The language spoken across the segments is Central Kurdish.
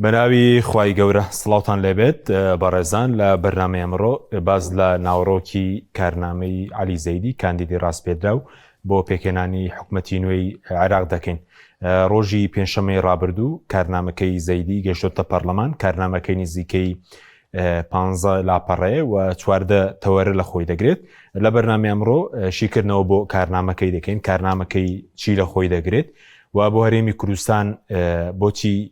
بەناوی خوای گەورە سڵاوتان لێبێت بەڕێزان لە بەرنامەی ئەمڕۆ باز لە ناوڕۆکی کارنامەی عەلی زەیدی کاندیدی ڕاستپێدراو بۆ پێکهێنانی حکوومەتی نوێی عێراق دەکەین. ڕۆژی پێنجشەممەی ڕابردوو کارنامەکەی زەیدی گەشتۆتە پەرلەمان، کارنامەکەی نزیکەی 15 لاپەڕەیە و 14 تەوەرە لە خۆی دەگرێت. لە بەرنامەی ئەمڕۆ شیکردنەوە بۆ کارنامەکەی دەکەین، کارنامەکەی چی لە خۆی دەگرێت و بۆ هەرێمی کوردستان بۆچی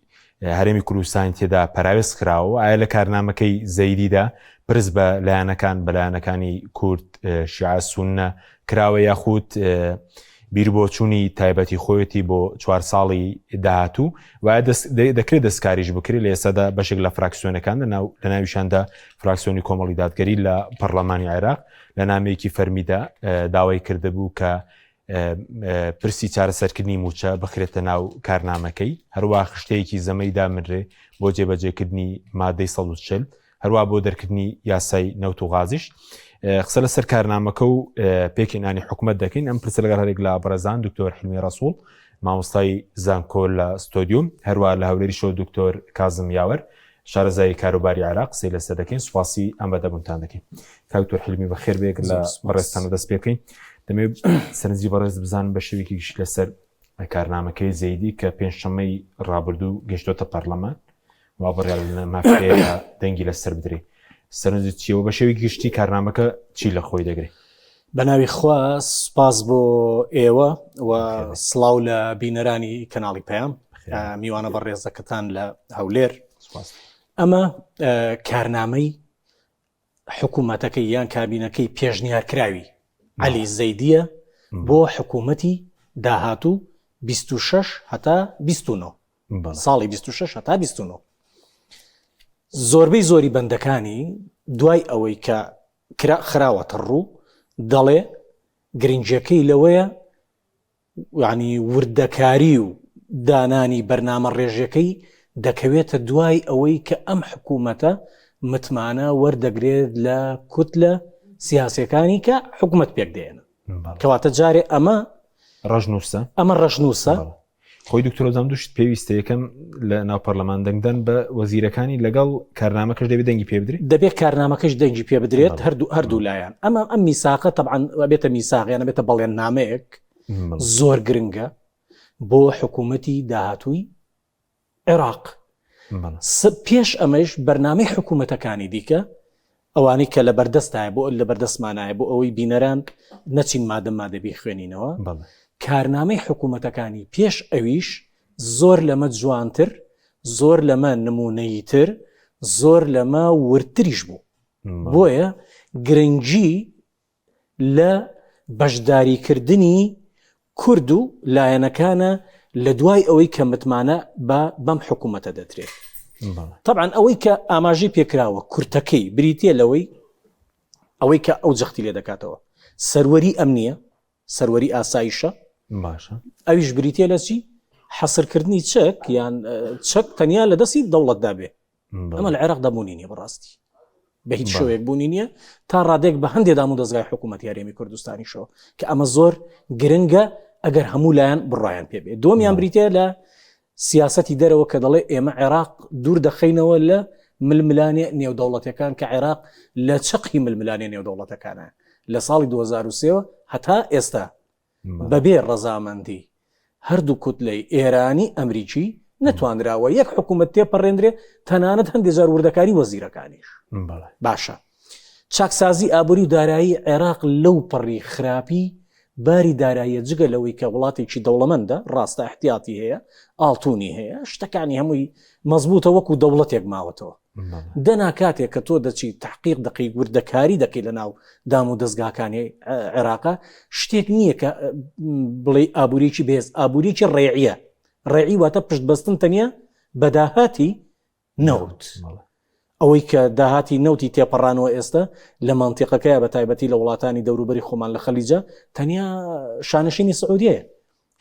هەرێمی کوردستان تێدا پەراوێز کراوە، ئایا لە کارنامەکەی زەیدیدا پرس بە لایەنەکانی کورد شیعە سوننە کراوە یاخود بیر بۆ چوونی تایبەتی خۆیەتی بۆ 4 ساڵی داهاتوو و دەکرێت دەستکاریش بکرێت لە ئێستادا بەشێک لە فراکسیۆنەکان لە ناویشاندا فراکسیۆنی کۆمەڵی دادگەری لە پەرلەمانی عێراق لە نامەیەکی فەرمیدا داوای کردهبوو کە پرسی چارەسەرکردنی موچە بخرێتە ناو کارنامەکەی، هەروە خشتەیەکی زەمەیدا منرێ بۆ جێبەجێکردنی مادەی 140 هەروە بۆ دەرکردنی یاسای نەوت و غازیش. قسە لەسەر کارنامەکە و پێکهێنانی حکوومەت دەکەین. ئەم پرسە لەگەڵ هەرێک لە بەڕێزان دکتۆر حیلمی ڕەسوڵ مامۆستای زانکۆ لە ستۆدیوم، هەروە لە هەولێری شۆ دکتۆر کازم یاوەر شارەزای کاروباری عێراق قسەی لەسەر دەکەین. سوپاسی ئەم بەدەبوونتان دەکەین. دکتۆر حیلمی بەخێر بێک لە بەڕێزتانە دەست پێکەین. دەمێت سەرنجی بەڕێز بزانم بە شێوێکی گشت لەسەر کارنامەکەی زەیدی کە پێنجشەممەی ڕابردوو گەشتۆتە پەرلەمان و بڕیار لە مافێە دەنگی لەسەر بدرێ. سەرنجی چیەوە بە شێوی گشتی کارنامەکە چی لە خۆی دەگرێت؟ بەناوی خوا سپاس بۆ ئێوە و سڵاو لە بینەرانی کەناڵی پەیام، میوانە بە ڕێزەکەتان لە هەولێر. ئەمە کارنامەی حکوومەتەکەی یان کابینەکەی پێشنیارکراوی عەلی زەیدیە بۆ حکوومەتی داهاتوو 26 هەتا 29 ساڵی 26 هەتا 29. زۆربەی زۆری بەندەکانی دوای ئەوەی کە خراوەتە ڕوو دەڵێ گرنگجەکەی لەوەیە، یعنی وردەکاری و دانانی بەرنامە ڕێژەکەی دەکەوێتە دوای ئەوەی کە ئەم حکوومەتە متمانە وەردەگرێت لە کوتلە سیاسەکانی کە حکوومەت پێک دێنە. کەواتە جارێ ئەمە ڕەشنووسە. خۆی دکتۆرۆزام دووشت پێویستە یەکەم لە ناو پەرلەمان دەنگدان بە وەزیرەکانی لەگەڵ کارنامەکەش دەبێت دەنگی پێ بدرێت، دەبێت کارنامەکەش دەنگی پێ بدرێت هەردوو لایەن. ئەم میساقە طبعاً بێتە میساقیانە بێتە بەڵێن نامەیەک زۆر گرنگە بۆ حکوومەتی داهاتووی عێراق. پێش ئەمەش بەرنامەی حکوومەتەکانی دیکە ئەوانەی کە لە بەردەستایە بۆ لە بەردەستمانایە بۆ ئەوەی بینەران نەچین مادەبی خوێنینەوە، کارنامەی حکوومەتەکانی پێش ئەویش زۆر لەمە جوانتر، زۆر لەمە نمونەییتر، زۆر لەمە ورتریش بوو. بۆیە گرنگی لە بەشداریکردنی کورد و لایەنەکانە لە دوای ئەوەی کە متمانە بەم حکوومەتە دەدرێت. طبعاً ئەوەی کە ئاماژەی پێکراوە کورتەکەی بریتە لەوەی ئەوەی کە ئەو جەختی لێ دەکاتەوە سەروەری ئەمنیە، سەروەری ئاسایشە، ئەویش بریتە لە چی؟ حەسرکردنی چەک یان چەک تەنیا لە دەستی دەوڵەتدا بێ. ئەمە لە عێراق دەبوونی نیە بەڕاستی، بە هیچ شێوەیەک بوونی نییە تا ڕادێک بە هەندێک دام و دەستگای حکوومەتی هەرێمی کوردستانیشەوە کە ئەمە زۆر گرنگە ئەگەر هەموو لایەن بڕایان پێبێ. دووەمیان بریتە لە سیاسەتی دەرەوە کە دەڵێ ئێمە عێراق دوور دەخەینەوە لە ململانێ نێودەوڵەتەکان کە عێراق لە چەقی ململانێ نێودەوڵەتەکانە لە ساڵی 2023 هەتا ئێستا بەبێ ڕەزامەندی هەردوو کوتلەی ئێرانی ئەمریکی نەتوانراوە یەک حکوومەت تێپەڕێندرێ، تەنانەت هەندێک جار وردەکاری وەزیرەکانیش. باشە چاکسازی ئابووری و دارایی عێراق لەو پەڕی خراپی باری داراییە جگە لەوەی کە وڵاتێکی دەوڵەمەندە ڕاستە احتیاتی هەیە، ئاڵتونی هەیە، شتەکانی هەمووی مەزبوطە وەکو دەوڵەتێک ماوەتەوە. دەنا کاتێک کە تۆ دەچی تحقیق دەکەی وردەکاری دەکەی لە ناو دام و دەستگاکانی عێراقا، شتێک نییە کە بڵێ ئابووریکی بێز، ئابووریکی ڕێعیە. ڕێعی واتە پشت بەستن تەنیا بە داهاتی نەوت. ئەوەی کە داهاتی نەوتی تێپەڕانەوە ئێستا لە مانتیقەکەیە بە تایبەتی لە وڵاتانی دەوروبەری خۆمان لە خەلیجە تەنیا شانشینی سعودیەیە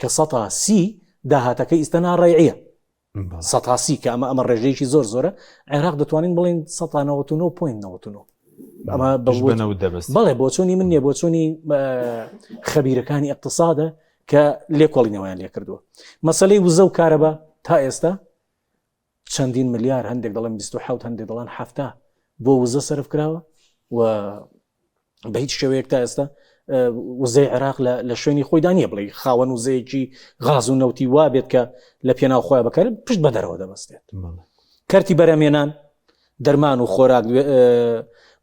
کە 130 داهاتەکەی ئیستەنا ڕێعیە. 130 کە ئەمە ڕێژەیەکی زۆر زۆرە. عێراق دەتوانین بڵین 199.99 ئەمە بەڵێ بۆ چۆنی من نییە، بۆ چۆنی خەبیرەکانی اقتصادە کە لێکۆڵینەوەیان لێ کردووە. مەسەلەی وزە و کارەبا تا ئێستا چەندین ملیار هەندێک دەڵێن 27 هەندێک دەڵان 7 بۆ وزە سرف کراوە و بە هیچ شێوەیەک تا ئێستا وزەی عێراق لە شوێنی خۆی دانیە بڵێ خاوەن وزەیەکی غاز و نەوتی وا بێت کە لە پێناو خۆی بەکار پشت بە دەرەوە دەبەستێت. کەرتی بەرەمێنان دەرمان و خۆراک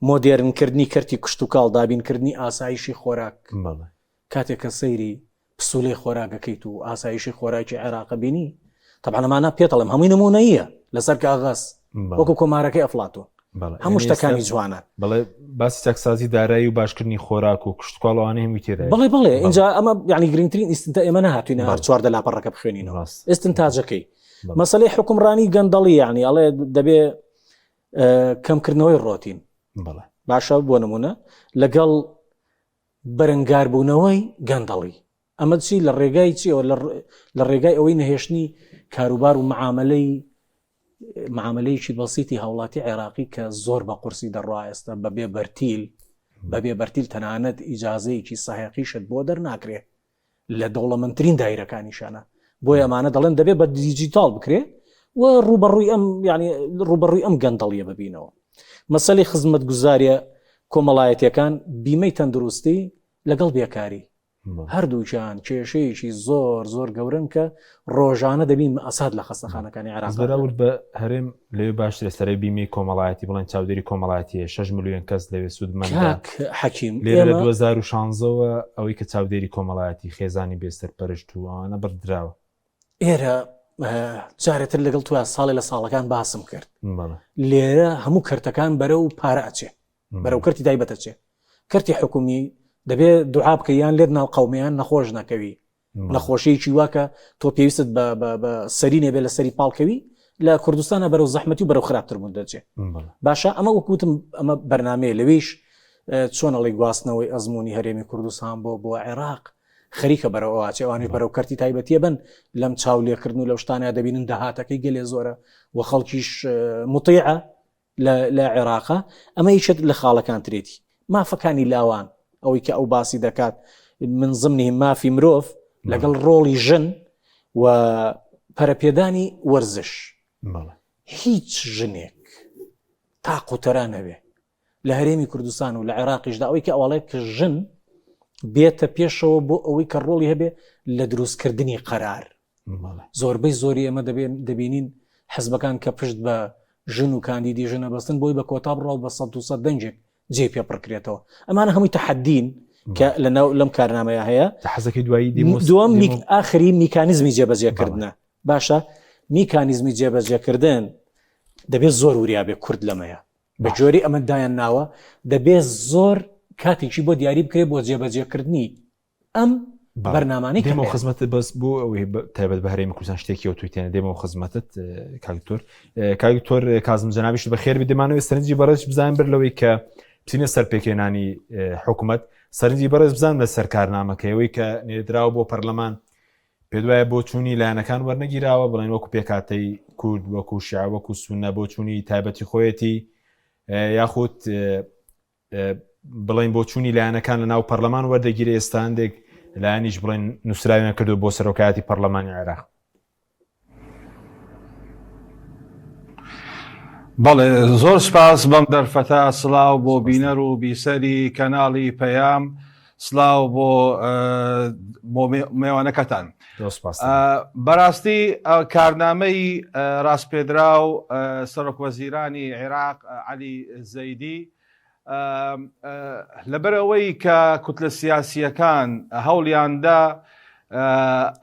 مۆدێرنکردنی کەرتی کشت و کاڵ دابینکردنی ئاسایشی خۆراک کاتێک کە سەیری پسوولەی خۆراکەکەیت و ئاسایشی خۆراکی عێراق بینی طبعاً پێتەڵم هەمووی نمونەیە لەسەر کاغەز وەکو کۆمارەکەی ئەفلاتۆن هەموو شتەکانی جوانە بەڵێ باسی چەکسازی دارایی و باشکردنی خۆراک و کشتکاڵەوانە هەمووی تێدا بڵێ اینجا ئەمە یعنی گرنگترین ئیستنتا ئێمە نهاتوینە هەر چواردە لاپەڕەکە بخوێنینەوە ئێستنتاجەکەی مەسەلەی حکومڕانی گەندەڵی یعنی ئەڵێ دەبێ کەمکردنەوەی ڕۆتین باشە بۆ نمونە لەگەڵ بەرەنگاربوونەوەی گەندەڵی ئەمە چی لە ڕێگای چیەوە لە ڕێگای ئەوەی نەهێشتنی کاروبار و معاملەیەکی بەسیتی هاوڵاتی عێراقی کە زۆر بە قورسی دەڕوا ئێستا بەبێ بەرتیل تەنانەت ئیجازەیەکی ساحقیشت بۆ دەرناکرێ لە دەوڵەمەندترین دایرەکانیشانە بۆی ئەمانە دەڵێن دەبێت بە دیجیتال بکرێ و ڕوبەڕووی ئەم گەندەڵیە ببینەوە. مەسەلەی خزمەت گوزاریە کۆمەڵایەتیەکان بیمەی تەندروستی لەگەڵ بێکاری هەردووچیان کێشەیەکی زۆر گەورن کە ڕۆژانە دەبین ئەساد لە خەستەخانەکانی عێراق بەراورد بە هەرێم لەوێ باشترە سەرەی بیمەی کۆمەڵایەتی بڵێن چاودێری کۆمەڵایەتیە 6 ملیۆن کەس لەوێ سوودمەند حەکیم لێرە لە 2016ەوە ئەوەی کە چاودێری کۆمەڵایەتی خێزانی بێسەرپەرشت و ئەوانە بەردراوە. ئێرە جارێتر لەگەڵ توە ساڵی لە ساڵەکان باسم کرد لێرە هەموو کەرتەکان بەرە و پارە ئەچێ بەرەو کەرتی تایبەتە چێ کەرتی حکومی دەبێت دوعا بکە یان لێر ناو قەومیان نەخۆش نەکەوی نەخۆشیەکی واکە تۆ پێویست بە سەرینێ بێ لە سەری پاڵکەوی لە کوردستانە بەرەو زەحمەتی و بەرەو خراپتر بوون دەچێ. باشە ئەمە وەکوتم ئەمە بەرنامەیە لەویش چۆنەڵی گواستنەوەی ئەزمموی هەرێمی کوردستان بۆ عێراق خەریکە بەرەوە چێوانی بەرەو کەرتی تایبەتیە بن لەم چاولێکردن و لەو شتانە دەبینن داهاتەکەی گەلێ زۆرە و خەڵکیش مطیعە لە عێراقا ئەمە هیچێت لە خاڵەکان ترێتی مافەکانی لاوان ئەوەی کە ئەو باسی دەکات من زمنی مافی مرۆڤ لەگەڵ ڕۆڵی ژن و پەرەپێدانی وەرزش هیچ ژنێک تاقوتەرا نەبێ لە هەرێمی کوردستان و لە عێراقیشدا ئەوەی کە ئەوڵێ کە ژن بێتە پێشەوە بۆ ئەوەی کە ڕۆڵی هەبێ لە دروستکردنی قەرار زۆربەی زۆری ئەمە دەبینین حزبەکان کە پشت بە ژن و کاندیدی ژنە بەستن بۆی بە کۆتا بڕاو بە 100 دەنجێک جێ پێ پڕکرێتەوە ئەمانە هەمووی تەحەدین کە لەم کارنامەیە هەیە حەزەکەی دوایی دووەم ئاخری میکانیزمی جێبەجێکردنە باشە میکانیزمی جێبەجێکردن دەبێت زۆر وریابێ کورد لەمەیە بە جۆری ئەمەدایان ناوە دەبێت زۆر کاتێکی بۆ دیاری بکرێت بۆ جێبەجێکردنی ئەم بەرنامانەی دێمە خزمەتت بەس بۆ ئەوەی تایبەت بە هەرێمی کوردستان شتێکی ئەو تویتێنە دێمەوە خزمەتت کاکتۆر کازم جەنابیش بە خێر دەمانەوێت سەرنجی بەڕێز بزانین بەر لەوەی کە بچینە سەر پێکێنانی حکوومەت سەرنجی بەڕێز بزانم لە سەر کارنامەکەیەوەی کە نێردراوە بۆ پەرلەمان پێ دوایە بۆ چوونی لایەنەکان وەرنەگیراوە بڵێن وەکو پێکاتەی کورد وەکو شیعە وەکو سونە بۆ چوونی تایبەتی خۆیەتی یاخود بڵێن بۆ چوونی لایەنەکان لە ناو پەرلەمان وەردەگیرە ئێستاندێک لایەنیش بڵێن نووسراویان کردو بۆ سەرۆکایەتی پەرلەمانی عێراق. بەڵێ زۆر سپاس بەم دەرفەتە سڵاو بۆ بینەر و بیسەری کەناڵی پەیام سڵاو بۆ میوانەکەتان. بەڕاستی کارنامەی ڕاستپێدرا و سەرۆکوەزیرانی عێراق عەلی زەیدی لەبەرەوەی کە کوتلە سیاسیەکان هەوڵیاندا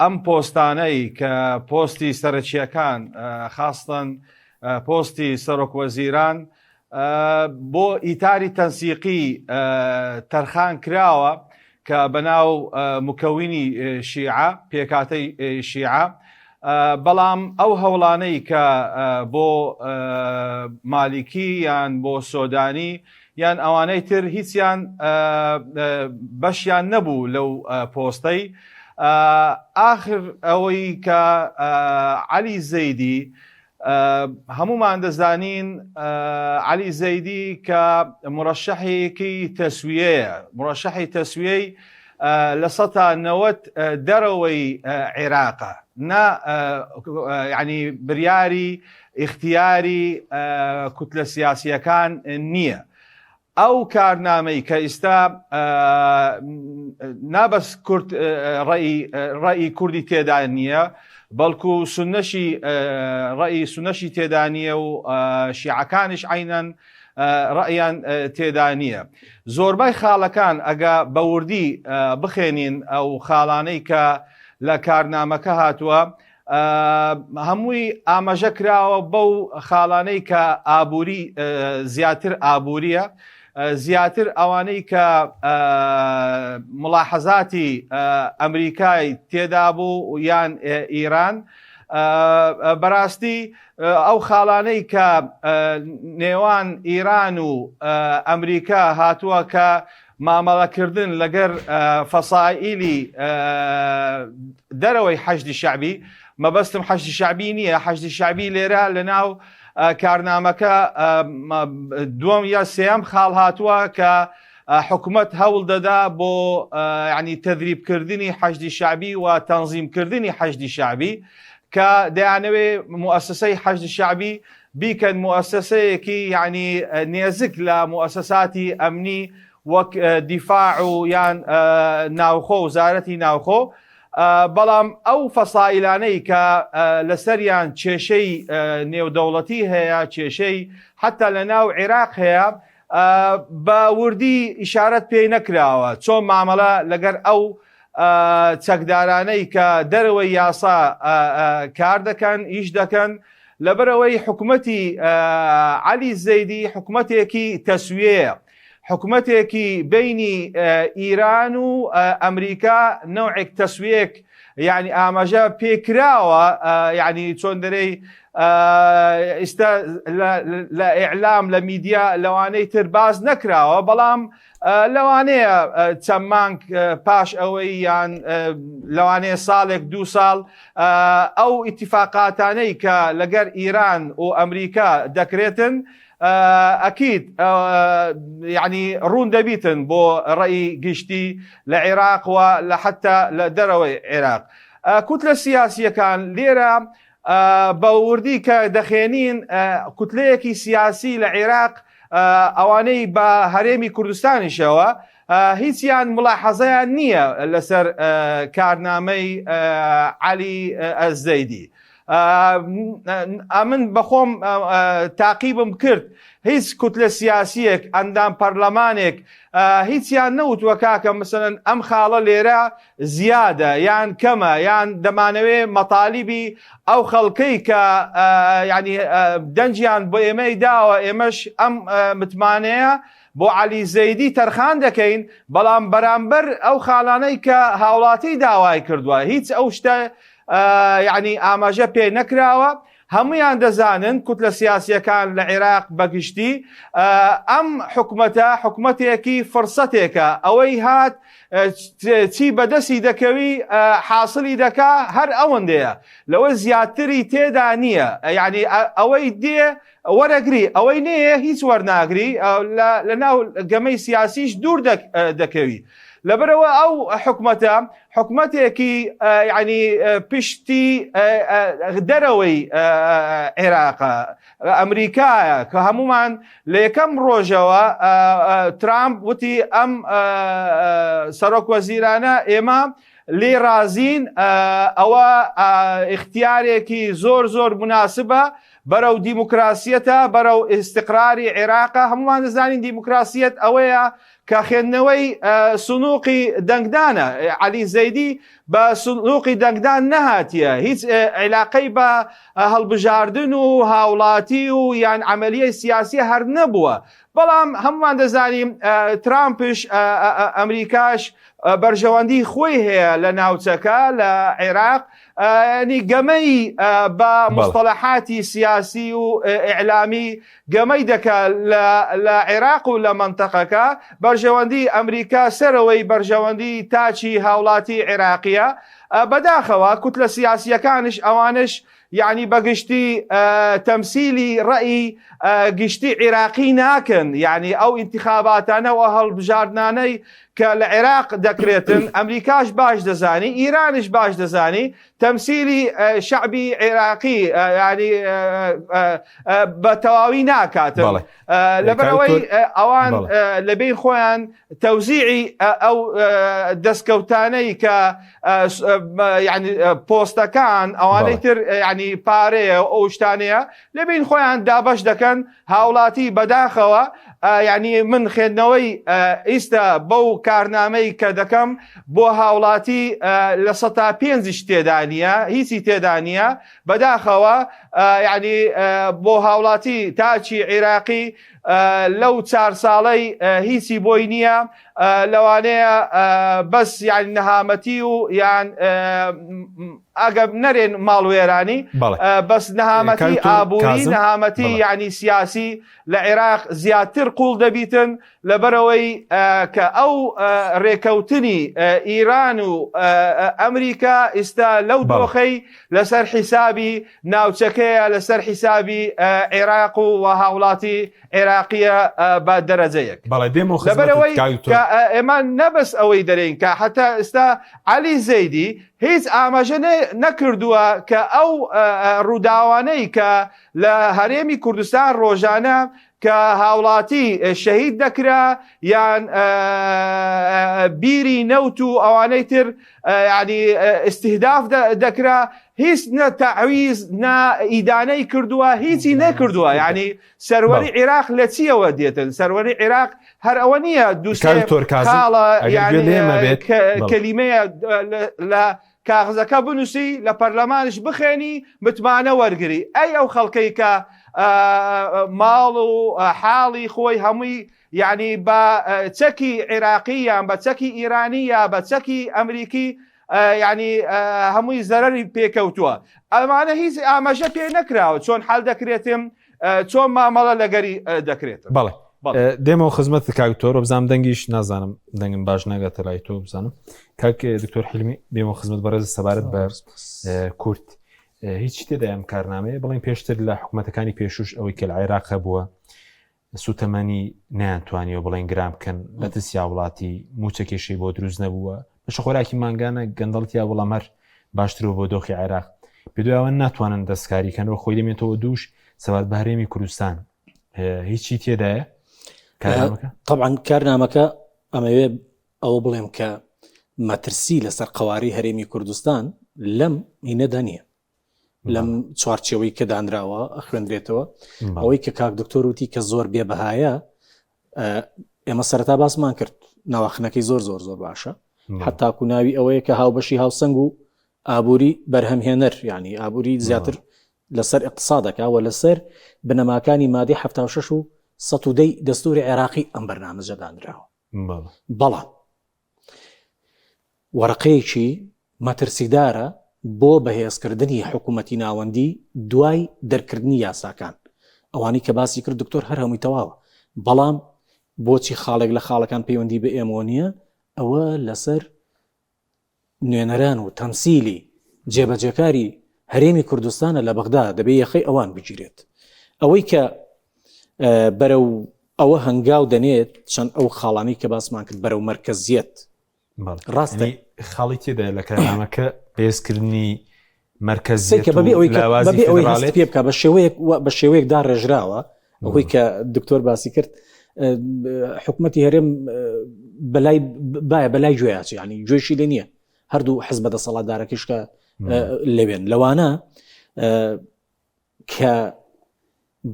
ئەم پۆستانەی کە پۆستی سەرەکیەکان خاستن پۆستی سەرۆکوەزیران بۆ ئیتاری تەنسیقی تەرخان کراوە کە بەناو مکەوینی شیعە پێکاتەی شیعە بەڵام ئەو هەوڵانەی کە بۆ مالیکی یان بۆ سۆدانی یان ئەوانەی تر هیچیان بەشیان نەبوو لەو پۆستەی ئاخر ئەوەی کە عەلی زەیدی هەمومان دەزانین عەلی زەیدی کە مڕەشەحێکی تەسویەیە مڕەشەحی تەسویەی لە 90 دەرەوەی عێراقە ینی بریاری اختیاری کوتلە سیاسیەکان نییە. ئەو کارنامەی کە ئێستا نابەس ڕەئی کوردی تێدا نییە، بەڵکو ڕەئی سونەشی تێدا نییە و شیعەکانش عینەن ڕەیان تێدا نییە. زۆربەی خاڵەکان ئەگە بەوردی بخێنین ئەو خاڵانەی کە لە کارنامەکە هاتووە، هەمووی ئاماژە کراوە بەو خاڵانەی کە ئابووری زیاتر ئابووریە، زیاتر ئەوانەی کە ملاحەزاتی ئەمریکای تێدا بوو یان ئیران. بەڕاستی ئەو خاڵانەی کە نێوان ئیران و ئەمریکا هاتووە کە مامەڵەکردن لەگەر فەسائیلی دەرەوەی حەشدی شەعبی، مەبەستم حەشدی شەعبی نییە، حەشدی شەعبی لێرە لە ناو کارنامەکە دووەم یا سێەم خاڵ هاتووە کە حکوومەت هەوڵ دەدا بۆ ینی تەدریبکردنی حەشدی شەعبی و تەنظیمکردنی حەشدی شەعبی، کە دەیانەوێ مؤسسەی حەشدی شەعبی بیکەن مؤسسەیەکی ینی نێزک لە مؤسساتی ئەمنی وەک دیفاع و یان ناوخۆ وزارەتی ناوخۆ. بەڵام ئەو فەسائیلانەی کە لەسەریان کێشەی نێودەوڵەتی هەیە، کێشەی حتا لە ناو عێراق هەیە، بە وردی ئیشارەت پێی نەکراوە چۆن مامەڵە لەگەر ئەو چەکدارانەی کە دەرەوەی یاسا کار دەکەن، ئیش دەکەن، لەبەرەوەی حکوومەتی عەلی زەیدی حکوومەتێکی تەسویەیە، حکوومەتێکی بینی ئیران و ئەمریکا نەوعێک تەسویەک یعنی ئاماژە پێکراوە، یعنی چۆن دەرەی ئێستا لە ئیعلام لە میدیا لەوانەی تر باز نەکراوە، بەڵام لەوانەیە چەند مانگ پاش ئەوەی یان لەوانەیە ساڵێک دوو ساڵ ئەو ئیتیفاقاتانەی کە لەگەر ئیران و ئەمریکا دەکرێتن ئەکید یعنی ڕوون دەبیتن بۆ ڕەئی گشتی لە عێراق و لە حتا لە دەرەوەی عێراق. کوتلە سیاسیەکان لێرە بە وردی کە دەخێنین کوتلەیەکی سیاسی لە عێراق، ئەوانەی بە هەرێمی کوردستانیشەوە هیچیان ملاحەزەیان نییە لەسەر کارنامەی عەلی ئەزەیدی. ئەمن بەخۆم تاقیبم کرد هیچ کوتلە سیاسیەک ئەندام پەرلەمانێک هیچیان نەوتوە کاکە مثلەن ئەم خاڵە لێرە زیادە یان کەمە، یان دەمانەوێ مەطالیبی ئەو خەڵکەی کە ینی دەنجیان بۆ ئێمەی داوە ئێمەش ئەم متمانەیە بۆ عەلی زەیدی تەرخان دەکەین، بەڵام بەرامبەر ئەو خاڵانەی کە هاوڵاتی داوای کردووە هیچ ئەو شتە یعنی ئاماژە پێ نەکراوە. هەمویان دەزانن کوتلە سیاسیەکان لە عێراق بەگشتی ئەم حکوومەتە حکوومەتێکی فرسەتێکە، ئەوەی هات چی بەدەستی دەکەوی حاصلی دەکا هەر ئەوەندەیە، لەوە زیاتری تێدا نییە، یعنی ئەوەی دێ وەرەگری، ئەوەی نەیە هیچ وەرناگری، لە ناو گەمەی سیاسیش دوور دەکەوی. لەبەرەوە ئەو حکوومەتە حکوومەتێکی ینی پشتی دەرەوەی عێراقە، ئەمریکایە کە هەمومان لە یەکەم ڕۆژەوە ترامپ وتی ئەم سەرۆک وەزیرانە ئێمە لێ رازین، ئەوە اختیارێکی زۆر زۆر مناسبە بەرەو دیموکراسیەتە، بەرەو ئیستقراری عێراقە. هەمومان دەزانین دیموکراسیەت ئەوەیە کە خێندنەوەی سنووقی دەنگدانە. عەلی زەیدی بە سنووقی دەنگدان نەهاتیە، هیچ عیلاقەی بە هەڵبژاردن و هاوڵاتی و یان عملیای سیاسی هەر نەبووە. بەڵام هەمومان دەزانیم ترامپش ئەمریکاش بەرژەوەندی خۆی هەیە لە ناوچەکە لە عێراق، ینی گەمەی بە مصطلحاتی سیاسی و ئیعلامی گەمەی دەکا لە عێراق و لە منتەقەکە. بەرژەوەندی ئەمریکا سەرەوەی بەرژەوەندی تاچی هاوڵاتی عێراقیە. بەداخەوە کوتلە سیاسیەکانش ئەوانش یعنی بەگشتی تەمسیلی ڕەئی گشتی عێراقی ناکەن، یعنی ئەو ئینتیخاباتانەوە هەڵبژاردنانەی کە لە عێراق دەکرێتن ئەمریکاش باش دەزانی، ئیرانش باش دەزانی تەمسیلی شعبی عێراقی ینی بە تەواوی ناکاتن، لەبەرەوەی ئەوان لەبین خۆیان تەوزیعی ئەو دەستکەوتانەی کە ینی پۆستەکان ئەوانەی تر ینی پارەیە ئەو شتانەیە لەبین خۆیان دابەش دەکەن هاوڵاتی بەداخەوە. ینی من خوێندنەوەی ئیستا بەو کارنامەی کە دەکەم بۆ هاوڵاتی لە 105 تێدا نیە، هیچی تێدا نیە بەداخەوە، ینی بۆ هاوڵاتی تاچی عێراقی لەو 4 ساڵەی هیچی بۆی نییە، لەوانەیە بەس یان نەهامەتی و یان ئەگە نەرێن ماڵوێرانی بەس نەهامەتی ئابووری نەهامەتی ینی سیاسی لە عێراق زیاتر قوڵ دەبیتن لەبەرەوەی کە ئەو ڕێکەوتنی ئیران و ئەمریکا ئێستا لەو دۆخەی لەسەر حیسابی ناوچەکەیە، لەسەر حیسابی عێراق و هاوڵاتی عێراقیە بە دەرەجەیەک. لەبەرەوەی کە ئێمە نەبەس ئەوەی دەرێن کە حتا ئێستا عەلی زەیدی هیچ ئاماژە نەکردووە کە ئەو ڕووداوانەی کە لە هەرێمی کوردستان ڕۆژانە کە هاوڵاتی شەهید دەکرا یان بیری نەوت و ئەوانەی تر ینی ئستیهداف دەکرا، هیچ نەتەعویز ئیدانەی کردووە، هیچی نەکردووە. یعنی سەروەری عێراق لە چیەوە دێتن؟ سەروەری عێراق هەر ئەوە نییە دووسێ خاڵە کەلیمەیە لە کاغزەکە بنووسی لە پەرلەمانش بخێنی متمانە وەرگری. ئەی ئەو خەڵکەی کە ماڵ و حاڵی خۆی هەمووی یعنی بە چەکی عێراقی یان بە چەکی ئیرانی یا بە چەکی ئەمریکی ینی هەمووی زەرەری پێکەوتووە، ئەمانە هیچ ئاماژە پێ نەکراوە چۆن حەل دەکرێتم، چۆن مامەڵە لەگەری دەکرێت. بەڵێ دێمەوە خزمەت کاکتۆر بزانم دەنگیش نازانم دەنگم باش ناگاتە لای تۆ بزانم. کاک دکتۆر حیلمی دێمەوە خزمەت بەڕێز سەبارەت بە کورد هیچ تێدا ئەم کارنامەیە بڵین پێشتر لە حکوومەتەکانی پێشوش ئەوەی کە لە عێراق هەبووە سوتەمەنی نەیانتوانیەوە بڵین گرام بکەن لە دەستی وڵاتی موچەکێشەی بۆ دروست نەبووە، بەشە خۆراکی مانگانە گەندەڵتیا وەڵامەر باشترەوە بۆ دۆخی عێراق، پێدوایەوە ناتوانن دەستکاریکەنەوە خۆی دەمێتەوە دووش سەبات بە هەرێمی کوردستان هیچی تێدایە کارنامەکە؟ طبعا کارنامەکە ئەمەوێ ئەوە بڵێم کە مەترسی لەسەر قواری هەرێمی کوردستان لەم هینەدا نییە، لەم چوارچێوەی کە دانراوە خوێندرێتەوە. ئەوەی کە کاک دکتۆر وتی کە زۆر بێبەهایە، ئێمە سەرەتا باسمان کرد ناوەخنەکەی زۆر زۆر زۆر باشە، حتاکو ناوی ئەوەیە کە هاوبەشی هاوسەنگ و ئابووری بەرهەمهێنەر، ینی ئابووری زیاتر لەسەر اقتصادەکەوە لەسەر بنەماکانی مادی 76 و 110 دەستوری عێراقی ئەم بەرنامەجە دانراوە. بەڵام وەرەقەیەکی مەترسیدارە بۆ بەهێزکردنی حکوومەتی ناوەندی دوای دەرکردنی یاساکان، ئەوانی کە باسی کرد دکتۆر هەر هەمووی تەواوە. بەڵام بۆچی خاڵێک لە خاڵەکان پەیوەندی بە ئێمە نییە؟ ئەوە لەسەر نوێنەران و تەمسیلی جێبەجێکاری هەرێمی کوردستانە لە بەغدا دەبێ یەخەی ئەوان بگیرێت. ئەوەی کە بەرەو ئەوە هەنگاو دەنێت چەند ئەو خاڵانی کە باسمان کرد بەرەو مەرکەزیەت ڕاستە خاڵی تێدا لە کارنامەکە پێزکردنی مەرکەزیەت بەبێ ئەوەی هەست پێ بکە بە شێوەیەک دا ڕێژراوە. ئەوەی کە دکتۆر باسی کرد حکوومەتی هەرێم بەلای گوێیاچی، ینی گوێشی لێ نییە، هەردوو حزب دەسەڵاتدارەکەشکە لەوێن لەوانە کە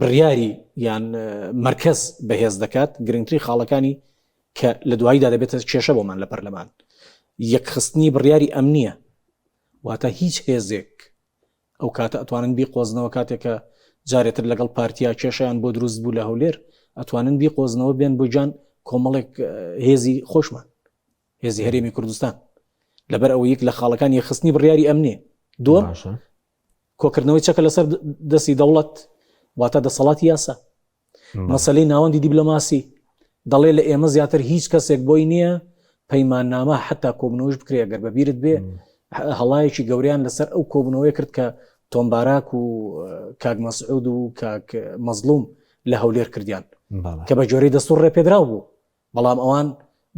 بڕیاری یان مرکز بەهێز دەکات. گرنگتری خاڵەکانی کە لە دواییدا دەبێتە کێشە بۆمان لە پەرلەمان یەکخستنی بڕیاری ئەم نییە، واتە هیچ هێزێک ئەو کاتە ئەتوانن بیقۆزنەوە کاتێکە جارێتر لەگەڵ پارتیا کێشیان بۆ دروست بوو لە هەولێر ئەتوانن بیقۆزنەوە بێن بۆ جان کۆمەڵێک هێزی خۆشمان، هێزی هەرێمی کوردستان، لەبەر ئەوە یەک لە خاڵەکان یەکخستنی بڕیاری ئەم نییە. دووەم کۆکردنەوەی چەکە لەسەر دەستی دەوڵەت واتە دەسەڵاتی یاسا، مەسەلەی ناوەندی دیبلۆماسی دەڵێ لە ئێمە زیاتر هیچ کەسێک بۆی نییە پەیماننامە حتا کۆبنەوەش بکرێ. گەر بەبیرت بێ هەڵایەکی گەوریان لەسەر ئەو کۆبنەوەی کرد کە تۆمباراک و کاک مەسعود و کاک مەزلوم لە هەولێر کردیان کە بە جۆرەی دەستوور ڕێپێدراو بوو، بەڵام ئەوان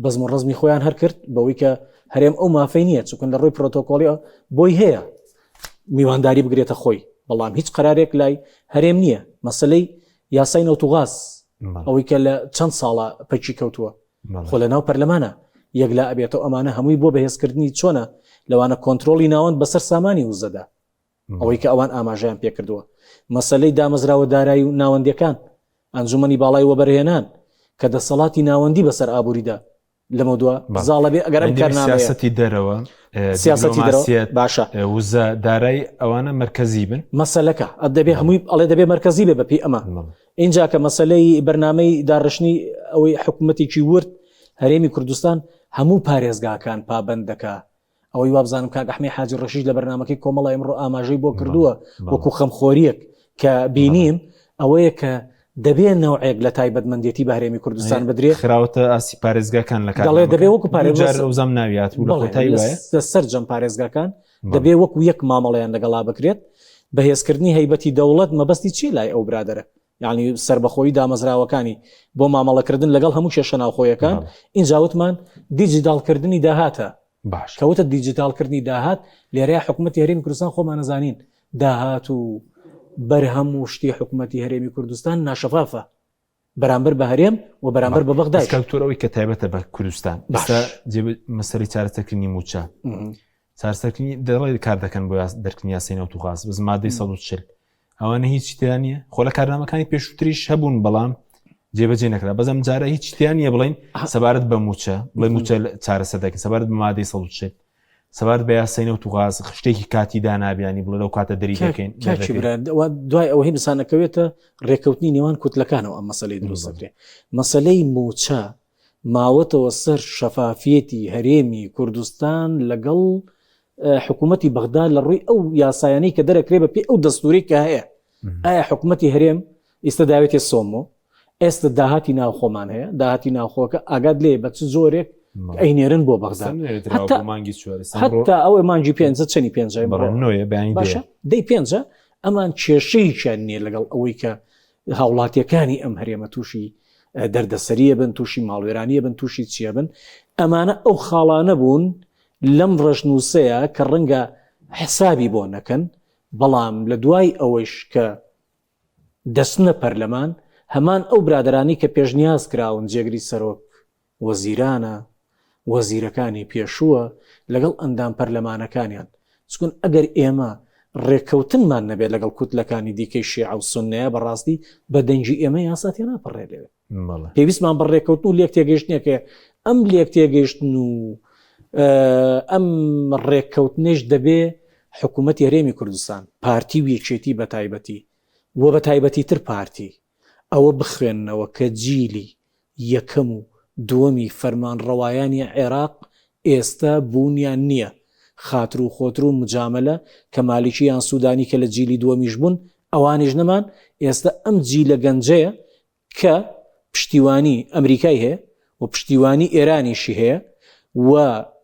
بەزم و ڕزمی خۆیان هەر کرد بەوەی کە هەرێم ئەو مافەی نییە چونکە لە ڕووی پرۆتۆکۆڵی بۆی هەیە میوانداری بگرێتە خۆی، بەڵام هیچ قرارێک لای هەرێم نییە. مەسلەی یاسای نەوتوغاز ئەوەی کە لە چەند ساڵە پەچی کەوتووە خۆ لە ناو پەرلەمانە یەک لا ئەبێتەوە ئەمانە هەمووی بۆ بەهێزکردنی چۆنە لەوانە کۆنتترۆلی ناوەند بەسەر سامانی وزەدا ئەوەی کە ئەوان ئاماژیان پێکردووە. مەسلەی دامەزراوە دارایی و ناوەندەکان ئەنجومەنی باڵای وەبەرهێنان کە دەسەڵاتی ناوەندی بەسەر ئابووریدا لەمە دووە زاڵە بێ ئەگەر ئەم سیاسەتی دەرەوە سیاسەتی باشە وزە دارایی ئەوانە مرکزی بن مەسەلەکە دەبێ هەمووی ئەڵێ دەبێ مرکزی بێ بەپی ئەمە اینجا کە مەسلەی بەرنامەی داڕشنی ئەوەی حکوومەتێکی ورد هەرێمی کوردستان هەموو پارێزگاکان پابەندەکە ئەوەی وابزانم کاک ئەحمەد حاجی ڕەشید لە بەرنامەکەی کۆمەڵی ئەمڕۆ ئاماژەی بۆ کردووە وەکو خەمخۆریەک کە بینیم ئەوەیە کە دەبێت نەوعێک لە تایبەتمەندێتی بە هەرێمی کوردستان بدرێت خراوەتە ئاسی پارێزگاکان لە دەڵێ دەبێ وەکو پارێزگام ناویات و لە سەر جەم پارێزگاکان دەبێ وەکو یەک مامەڵەیان لەگەڵا بکرێت بەهێزکردنی هەیبەتی دەوڵەت مەبەستی چی لای ئەو برادرە، یعنی سربەخۆی دامەزراوەکانی بۆ مامەڵەکردن لەگەڵ هەموو کێشە ناوخۆیەکان اینجاوتمان دیجیتالکردنی داهاتە باش کەوتە دیجیتالکردنی داهات لێرەیە حکوومەتی هەرێمی کوردستان خۆمان نەزانین داهات و بەرهەم و شتی حکوومەتی هەرێمی کوردستان ناشەفافە بەرامبەر بە هەرێم و بەرامبەر بە بەغداد کەوتۆرەوەی کە تایبەتە بە کوردستان مەسەری چارەسەرکردنی موچە چارەسەرکردنی دەڵێ کار دەکەن بۆ دەرکردنی یاسای نەوتوغاز بە مادەی 140 ئەوانە هیچ شتیان نییە خۆ لە کارنامەکانی پێشووتریش هەبوون بەڵام جێبەجێ نەکرا بەزەم جارە هیچ شتیان نییە بڵین سەبارەت بە موچە بڵێ موچە چارەسەر دەکەن سەبارەت بە مادەی 140 سەبارەت بە یاسای نەوتوغاز شتێکی کاتی دانابیانی بڵێ لەو کاتە دەری دەکەین دوای ئەوە هی بسانەکەوێتە ڕێکەوتنی نێوان کوتلەکانەوە ئەم مەسەلەی دروست دەکرێت. مەسەلەی موچە ماوەتەوە سەر شەفافیەتی هەرێمی کوردستان لەگەڵ حکوومەتی بەغداد لە ڕووی ئەو یاسایانەی کە دەرەکرێ بە پێی ئەو دەستوری کە هەیە ئایا حکوومەتی هەرێم ئێستا داوێتی سۆمۆ ئێستا داهاتی ناوخۆمان هەیە داهاتی ناوخۆکە ئاگاد لێ بە چ زۆرێک ئەینێرن بۆ بەغداد حتا ئەوە مانگی پێنجە چەنی پێنجای باشە دەی پێنجە ئەمان کێشەیەکیان نییە لەگەڵ ئەوەی کە هاوڵاتیەکانی ئەم هەرێمە تووشی دەردەسەریە بن تووشی ماڵوێرانیە بن تووشی چیە بن ئەمانە ئەو خاڵانە بوون لەم ڕەشنووسەیە کە ڕەنگە حسابی بۆ نەکەن بەڵام لە دوای ئەوەش کە دەستنە پەرلەمان هەمان ئەو برادرانی کە پێشنیاز کراون جێگری سەرۆک وەزیرانە وەزیرەکانی پێشووە لەگەڵ ئەندام پەرلەمانەکانیان چکن ئەگەر ئێمە ڕێککەوتنمان نەبێت لەگەڵ کوتلەکانی دیکەی شیع و سوننەیە بەڕاستی بە دەنجی ئێمە یاساتی ناپەڕێ لێوێت پێویستمان بە ڕێککەوتن و لێک تێگەیشتنێکە ئەم لێک تێگەیشتن و ئەم ڕێککەوتنێش دەبێ حکوومەتی هەرێمی کوردستان پارتی و یەکێتی بە تایبەتی وە بە تایبەتی تر پارتی ئەوە بخوێننەوە کە جیلی یەکەم و دووەمی فەرمانڕەوایانی عێراق ئێستا بوونیان نییە خاتر و خۆتر و مجاملە کە مالیکی یان سوودانی کە لە جیلی دووەمیش بوون ئەوانیش نەمان ئێستا ئەم جیلە گەنجەیە کە پشتیوانی ئەمریکای هەیە و پشتیوانی ئێرانیشی هەیە و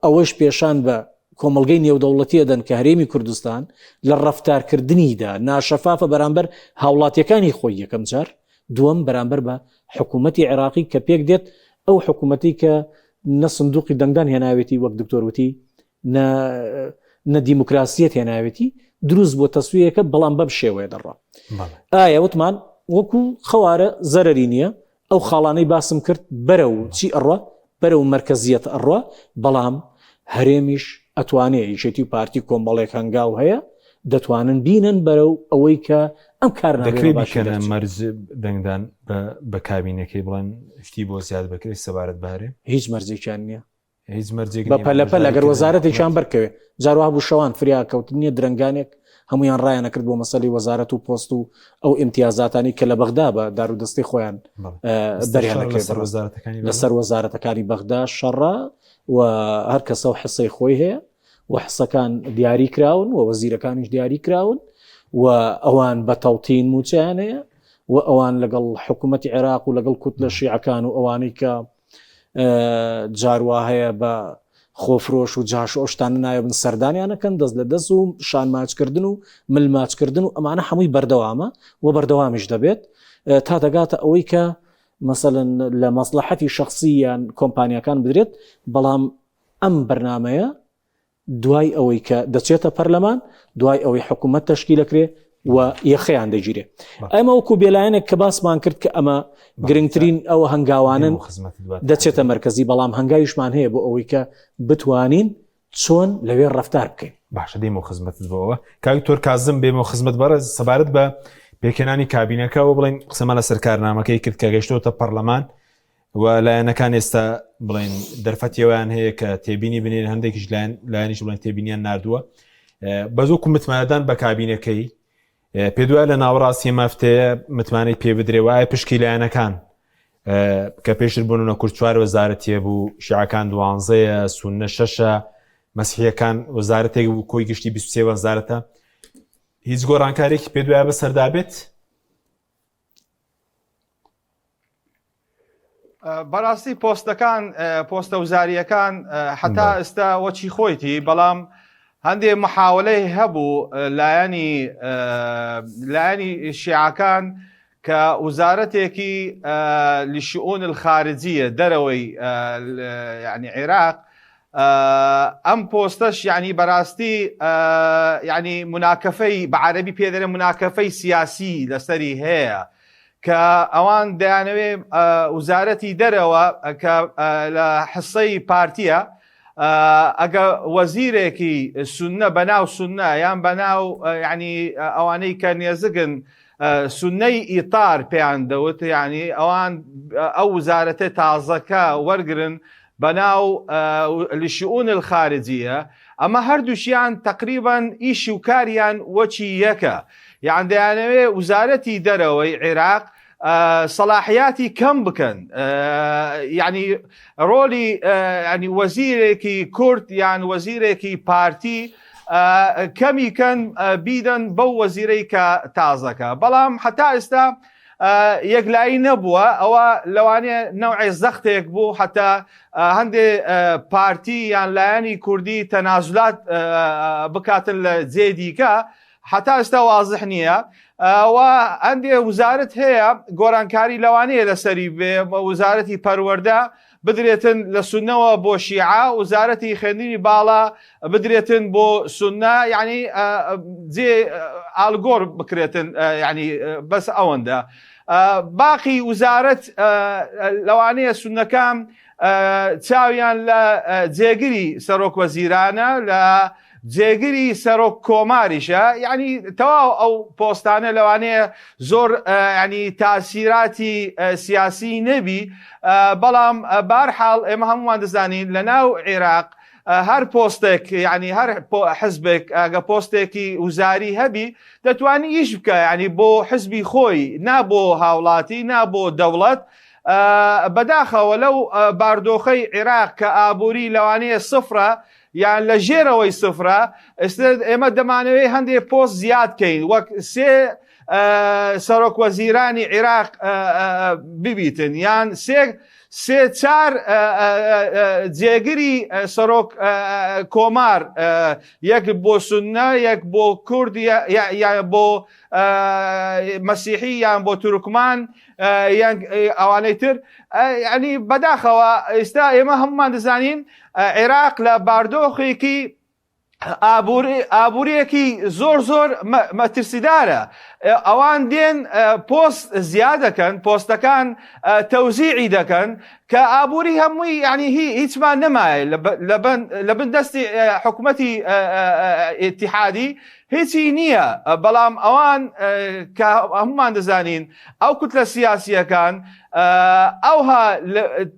ئەوەش پێشان بە کۆمەڵگەی نێودەوڵەتیە دەن کە هەرێمی کوردستان لە ڕەفتارکردنیدا ناشەفافە بەرامبەر هاوڵاتیەکانی خۆی یەکەم جار دووەم بەرامبەر بە حکوومەتی عێراقی کە پێک دێت ئەو حکوومەتی کە نە سندوقی دەنگدان هێناوێتی وەک دکتۆروتی نە دیموکراسیەت هێناوێتی دروست بۆ تەسویەکە بەڵام بەم شێوەیە دەڕا ئایا وتمان وەکو خەوارە زەرەری نییە ئەو خاڵانەی باسم کرد بەرە و چی ئەڕە بەرە و مرکزیەت ئەڕە بەڵام هەرێمیش ئەتوانێت یەکێتی و پارتی کۆمەڵێک هەنگاو هەیە دەتوانن بینن بەرەو ئەوەی کە ئەم کار دەکرێت مەرج دەنگدان بە کابینەکەی بڵێن شتی بۆ زیاد بکرێت سەبارەت بارێ هیچ مەرجێکیان نییە هیچ مەرجێک بە پەلەپەل ئەگەر وەزارەتێکیان بەرکەوێت جاروا بوو شەوان فریاکەوتن نیە درنگانێک هەمویان ڕایانە کرد بۆ مەسەلی وەزارەت و پۆست و ئەو ئیمتیازاتانی کە لە بەغدا بە دارودەستی خۆیان دەریانەکرێت لەسەر وەزارەتەکانی بەغدا شەڕە و هەر کەسە و حسەی خۆی هەیە و حسەکان دیاری کراون و وەزیرەکانیش دیاری کراون و ئەوان بە تەوتین موچیان هەیە و ئەوان لەگەڵ حکوومەتی عێراق و لەگەڵ کوتلە شیعەکان و ئەوانەی کە جاروا هەیە بە خۆفرۆش و جاش و ئەوشتانە نایە بن سەردانیانەکەن دەست لە دەست و شانماچکردن و ملماچکردن و ئەمانە هەمووی بەردەوامە و بەردەوامیش دەبێت تا دەگاتە ئەوەی کە مثلەن لە مەسلحەتی شخصی یان کۆمپانیەکان بدرێت بەڵام ئەم بەرنامەیە دوای ئەوەی کە دەچێتە پەرلەمان دوای ئەوەی حکوومەت تەشکیلەکرێ و یەخەیان دەگیرێ ئەمە وەکو بێلایەنێک کە باسمان کرد کە ئەمە گرنگترین ئەوە هەنگاوانن دەچێتە مەرکەزی بەڵام هەنگاویشمان هەیە بۆ ئەوەی کە بتوانین چۆن لەوێ ڕەفتار بکەین باشە دێمە خزمەتت بەوە کاکتۆر کازم بێمە خزمەت بەڕێز سەبارەت بە پێکێنانی کابینەکەەوە بڵین قسەمە لە سەرکارنامەکەی کرد کە گەشتۆتە پەرلەمان و لایەنەکان ئێستا بڵین دەرفەتیەوەیان هەیە کە تێبینی بنێن هەندێکیش لایەنیش بڵێن تێبینیان نردووە بەزۆکو متمانەدان بە کابینەکەی پێ دوای لە ناوەڕاستی مەفتەیە متمانەی پێ بدرێ وایە پشکی لایەنەکان کە پێشتر بوونە کورتچوار وەزارەتیە بوو شیعەکان 12 سونە 6 مەسیحیەکان وەزارەتێک بوو کۆی گشتی 23 وەزارەتە هیچ گۆڕانکارێکی پێ دوایە بەسەردا بێت بەڕاستی پۆستە وزاریەکان حتا ئێستا وەچی خۆیتی بەڵام هەندێک محاولەی هەبوو لایەنی شیعەکان کە وزارەتێکی لشؤون الخارجیە دەرەوەی ینی عێراق ئەم پۆستەش ینی بەڕاستی ینی مناکەفەی بە عەرەبی پێدەرێ مناکەفەی سیاسی لەسەری هەیە کە ئەوان دەیانەوێ وزارەتی دەرەوە کە لە حسەی پارتیە ئەگە وەزیرێکی سونە بەناو سونە یان بەناو ینی ئەوانەی کە نێزگن سونەی ئیتار پێیان دەوت ینی ئەوان ئەو وزارەتە تازەکە وەرگرن بەناو لشؤون الخارجیە ئەمە هەردووشیان تقریبا ئیشی و کاریان وەچی یەکە یان دەیانەوێ وزارەتی دەرەوەی عێراق صلاحیاتی کەم بکەن ینی ڕۆلی ینی وەزیرێکی کورد یان وەزیرێکی پارتی کەمیکەن بیدەن بەو وەزیرەی کە تازەکە بەڵام حتا ئێستا یەکلایی نەبووە ئەوە لەوانەیە نەوعی زەختێک بوو حتا هەندێ پارتی یان لایەنی کوردی تەنازولات بکاتن لە جێ دیکە حتا ئێستا وازح نییە و هەندێ وزارت هەیە گۆرانکاری لەوانەیە لەسەری بێ وزارەتی پەروەردە بدرێتن لە سونەوە بۆ شیعە وزارەتی خوێندنی باڵا بدرێتن بۆ سونە یعنی جێ ئالگۆر بکرێتن ینی بەس ئەوەندە باقی وزارەت لەوانەیە سونەکان چاویان لە جێگیری سەرۆک وەزیرانە لە جێگیری سەرۆک کۆماریشە یعنی تەواو ئەو پۆستانە لەوانەیە زۆر ینی تاسیراتی سیاسی نەبی بەڵام بارحاڵ ئێمە هەمووان دەزانین لە ناو عێراق هەر پۆستێک ینی هەر حزبێک ئەگە پۆستێکی وزاری هەبی دەتوانی ئیش بکە ینی بۆ حزبی خۆی نابۆ هاوڵاتی نابۆ دەوڵەت بەداخەوە لەو باردۆخەی عێراق کە ئابووری لەوانەیە سفرە یان لە ژێرەوەی سفرە ئێمە دەمانەوەی هەندێک پۆست زیادکەین وەک سێ سەرۆک وەزیرانی عێراق ببیتن یان سێ چار جێگیری سەرۆک کۆمار یەک بۆ سونە یەک بۆ کورد یان بۆ مەسیحی یان بۆ تورکمان یان ئەوانەی تر ینی بەداخەوە ئێستا ئێمە هەمومان دەزانین عێراق لە باردۆخێکی ئابوووریەکی زۆر مەترسیدارە ئەوان دێن پۆست زیاد دەکەن پۆستەکان تەوزیعی دەکەن کە ئابووری هەمووی ینی هیچمان نەمایە لە بن دەستی حکوومەتی ئیتیحادی هیچی نییە بەڵام ئەوان کە هەمومان دەزانین ئەو کوتلە سیاسیەکان ئەوها